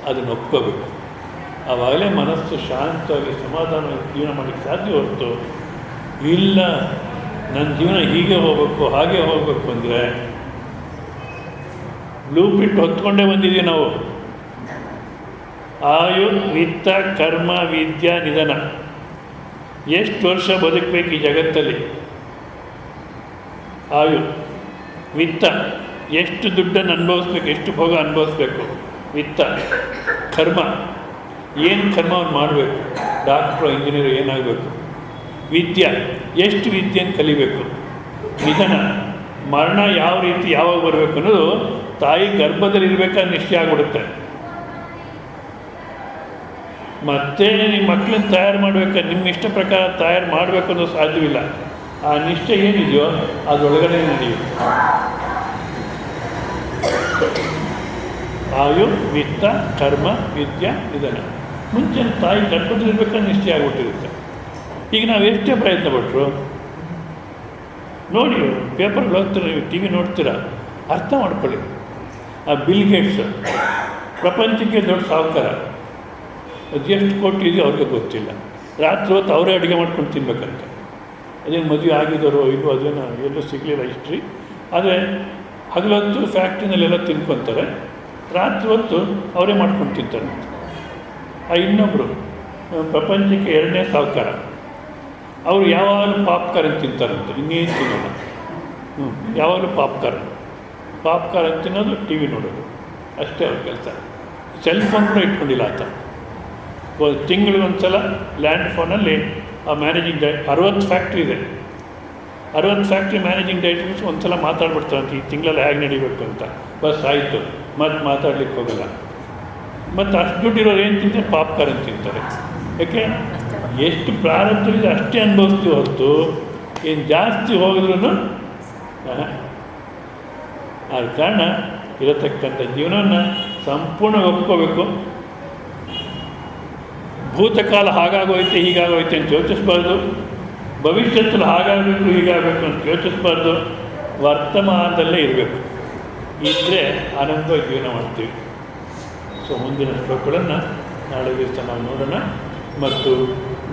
ಅದನ್ನು ಒಪ್ಕೋಬೇಕು. ಆವಾಗಲೇ ಮನಸ್ಸು ಶಾಂತವಾಗಿ ಸಮಾಧಾನವಾಗಿ ಜೀವನ ಮಾಡಲಿಕ್ಕೆ ಸಾಧ್ಯ ಹೊರತು ಇಲ್ಲ ನನ್ನ ಜೀವನ ಹೀಗೆ ಹೋಗಬೇಕು ಹಾಗೆ ಹೋಗಬೇಕು ಅಂದರೆ ಬ್ಲೂ ಪ್ರಿಂಟ್ ಹೊತ್ಕೊಂಡೇ ಬಂದಿದ್ದೀವಿ ನಾವು. ಆಯು ವಿತ್ತ ಕರ್ಮ ವಿದ್ಯಾ ನಿಧನ. ಎಷ್ಟು ವರ್ಷ ಬದುಕಬೇಕು ಈ ಜಗತ್ತಲ್ಲಿ? ಆಯು, ವಿತ್ತ, ಎಷ್ಟು ದುಡ್ಡನ್ನು ಅನುಭವಿಸ್ಬೇಕು, ಎಷ್ಟು ಭೋಗ ಅನುಭವಿಸ್ಬೇಕು. ವಿತ್ತ, ಕರ್ಮ, ಏನು ಕರ್ಮವನ್ನು ಮಾಡಬೇಕು, ಡಾಕ್ಟ್ರು ಇಂಜಿನಿಯರು ಏನಾಗಬೇಕು. ವಿದ್ಯೆ, ಎಷ್ಟು ವಿದ್ಯೆಯನ್ನು ಕಲಿಬೇಕು. ನಿಧನ, ಮರಣ ಯಾವ ರೀತಿ ಯಾವಾಗ ಬರಬೇಕು ಅನ್ನೋದು ತಾಯಿ ಗರ್ಭದಲ್ಲಿ ಇರಬೇಕಾದ್ರೆ ನಿಶ್ಚಯ ಆಗಿಬಿಡುತ್ತೆ. ಮತ್ತೆ ನಿಮ್ಮ ಮಕ್ಕಳನ್ನ ತಯಾರು ಮಾಡಬೇಕಾದ್ರೆ ನಿಮ್ಮ ಇಷ್ಟ ಪ್ರಕಾರ ತಯಾರು ಮಾಡಬೇಕು ಅನ್ನೋದು ಸಾಧ್ಯವಿಲ್ಲ. ಆ ನಿಷ್ಠೆ ಏನಿದೆಯೋ ಅದರೊಳಗಡೆ ನಡೆಯುತ್ತೆ. ಆಯು ವಿತ್ತ ಕರ್ಮ ವಿದ್ಯಾ ನಿಧನ. ಮುಂಚೆ ತಾಯಿ ಗರ್ಭದಲ್ಲಿ ಇರಬೇಕಾದ್ರೆ ನಿಶ್ಚಯ ಆಗಿಬಿಟ್ಟಿರುತ್ತೆ. ಈಗ ನಾವು ಎಷ್ಟೇ ಪ್ರಯತ್ನ ಪಟ್ಟರು ನೋಡಿ, ಪೇಪರ್ಗಳು ಓದ್ತೀರ, ನೀವು ಟಿ ವಿ ನೋಡ್ತೀರ, ಅರ್ಥ ಮಾಡ್ಕೊಳ್ಳಿ. ಆ ಬಿಲ್ ಗೇಟ್ಸ್ ಪ್ರಪಂಚಕ್ಕೆ ದೊಡ್ಡ ಸಾಹುಕಾರ, ಅದೆಷ್ಟು ಕೋಟಿ ಇದೆಯೋ ಅವ್ರಿಗೆ ಗೊತ್ತಿಲ್ಲ. ರಾತ್ರಿ ಹೊತ್ತು ಅವರೇ ಅಡುಗೆ ಮಾಡ್ಕೊಂಡು ತಿನ್ಬೇಕಂತ. ಅದೇನು ಮದುವೆ ಆಗಿದ್ದಾರೋ ಇದು ಅದೇನೋ ಎಲ್ಲೂ ಸಿಗಲಿಲ್ಲ ಹಿಸ್ಟ್ರಿ. ಆದರೆ ಹಗಲೊತ್ತು ಫ್ಯಾಕ್ಟ್ರಿನಲ್ಲೆಲ್ಲ ತಿನ್ಕೊತಾರೆ, ರಾತ್ರಿ ಹೊತ್ತು ಅವರೇ ಮಾಡ್ಕೊಂಡು ತಿಂತಾರೆ. ಆ ಇನ್ನೊಬ್ಬರು ಪ್ರಪಂಚಕ್ಕೆ ಎರಡನೇ ಸಾಹುಕಾರ, ಅವರು ಯಾವಾಗಲೂ ಪಾಪ್ಕಾರ್ನ್ ತಿಂತಾರಂತೆ, ಇನ್ನೇನು ತಿನ್ನೋಲ್ಲ. ಯಾವಾಗಲೂ ಪಾಪ್ಕಾರ್ನ್ ತಿನ್ನೋದು, ಟಿ ವಿ ನೋಡೋದು, ಅಷ್ಟೇ ಅವ್ರ ಕೆಲಸ. ಸೆಲ್ ಫೋನ್ ಕೂಡ ಇಟ್ಕೊಂಡಿಲ್ಲ ಆತ. ತಿಂಗಳಿಗೊಂದು ಸಲ ಲ್ಯಾಂಡ್ ಫೋನಲ್ಲಿ ಆ ಮ್ಯಾನೇಜಿಂಗ್ 60 ಫ್ಯಾಕ್ಟ್ರಿ ಇದೆ, 60 ಫ್ಯಾಕ್ಟ್ರಿ ಮ್ಯಾನೇಜಿಂಗ್ ಡೈರೆಕ್ಟರ್ಸ್ ಒಂದು ಸಲ ಮಾತಾಡ್ಬಿಡ್ತಾರಂತೆ, ಈ ತಿಂಗಳಲ್ಲಿ ಹೇಗೆ ನಡಿಬೇಕು ಅಂತ. ಬಸ್ ಆಯಿತು, ಮತ್ತು ಮಾತಾಡ್ಲಿಕ್ಕೆ ಹೋಗಲ್ಲ. ಮತ್ತು ಅಷ್ಟು ದುಡ್ಡಿರೋರು ಏನು ತಿಂತಾರೆ? ಪಾಪ್ಕಾರ್ನ್ ತಿಂತಾರೆ. ಯಾಕೆ? ಎಷ್ಟು ಪ್ರಾರಂಭದಲ್ಲಿ ಅಷ್ಟೇ ಅನುಭವಿಸ್ತೀವಿ ಹೊರತು ಏನು ಜಾಸ್ತಿ ಹೋಗಿದ್ರೂ. ಆದ ಕಾರಣ ಇರತಕ್ಕಂಥ ಜೀವನವನ್ನು ಸಂಪೂರ್ಣ ಒಪ್ಕೋಬೇಕು. ಭೂತಕಾಲ ಹಾಗಾಗೋಯ್ತೆ ಹೀಗಾಗೋಯ್ತೆ ಅಂತ ಯೋಚಿಸ್ಬಾರ್ದು, ಭವಿಷ್ಯದಲ್ಲಿ ಹಾಗಾಗಬೇಕು ಹೀಗಾಗಬೇಕು ಅಂತ ಯೋಚಿಸ್ಬಾರ್ದು. ವರ್ತಮಾನದಲ್ಲೇ ಇರಬೇಕು. ಇದ್ದರೆ ಆನಂದವಾಗಿ ಜೀವನ ಮಾಡ್ತೀವಿ. ಸೊ ಮುಂದಿನ ಶ್ಲೋಕಗಳನ್ನು ನಾಳೆ ದಿವಸ ನಾವು ನೋಡೋಣ. ಮತ್ತು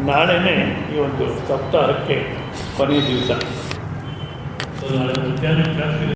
ನಾಳೆನೇ ಈ ಒಂದು ಸಪ್ತಾಹಕ್ಕೆ ಕೊನೆಯ ದಿವಸ. ಸೊ ನಾಳೆ ಮಧ್ಯಾಹ್ನ ಕ್ಲಾಸ್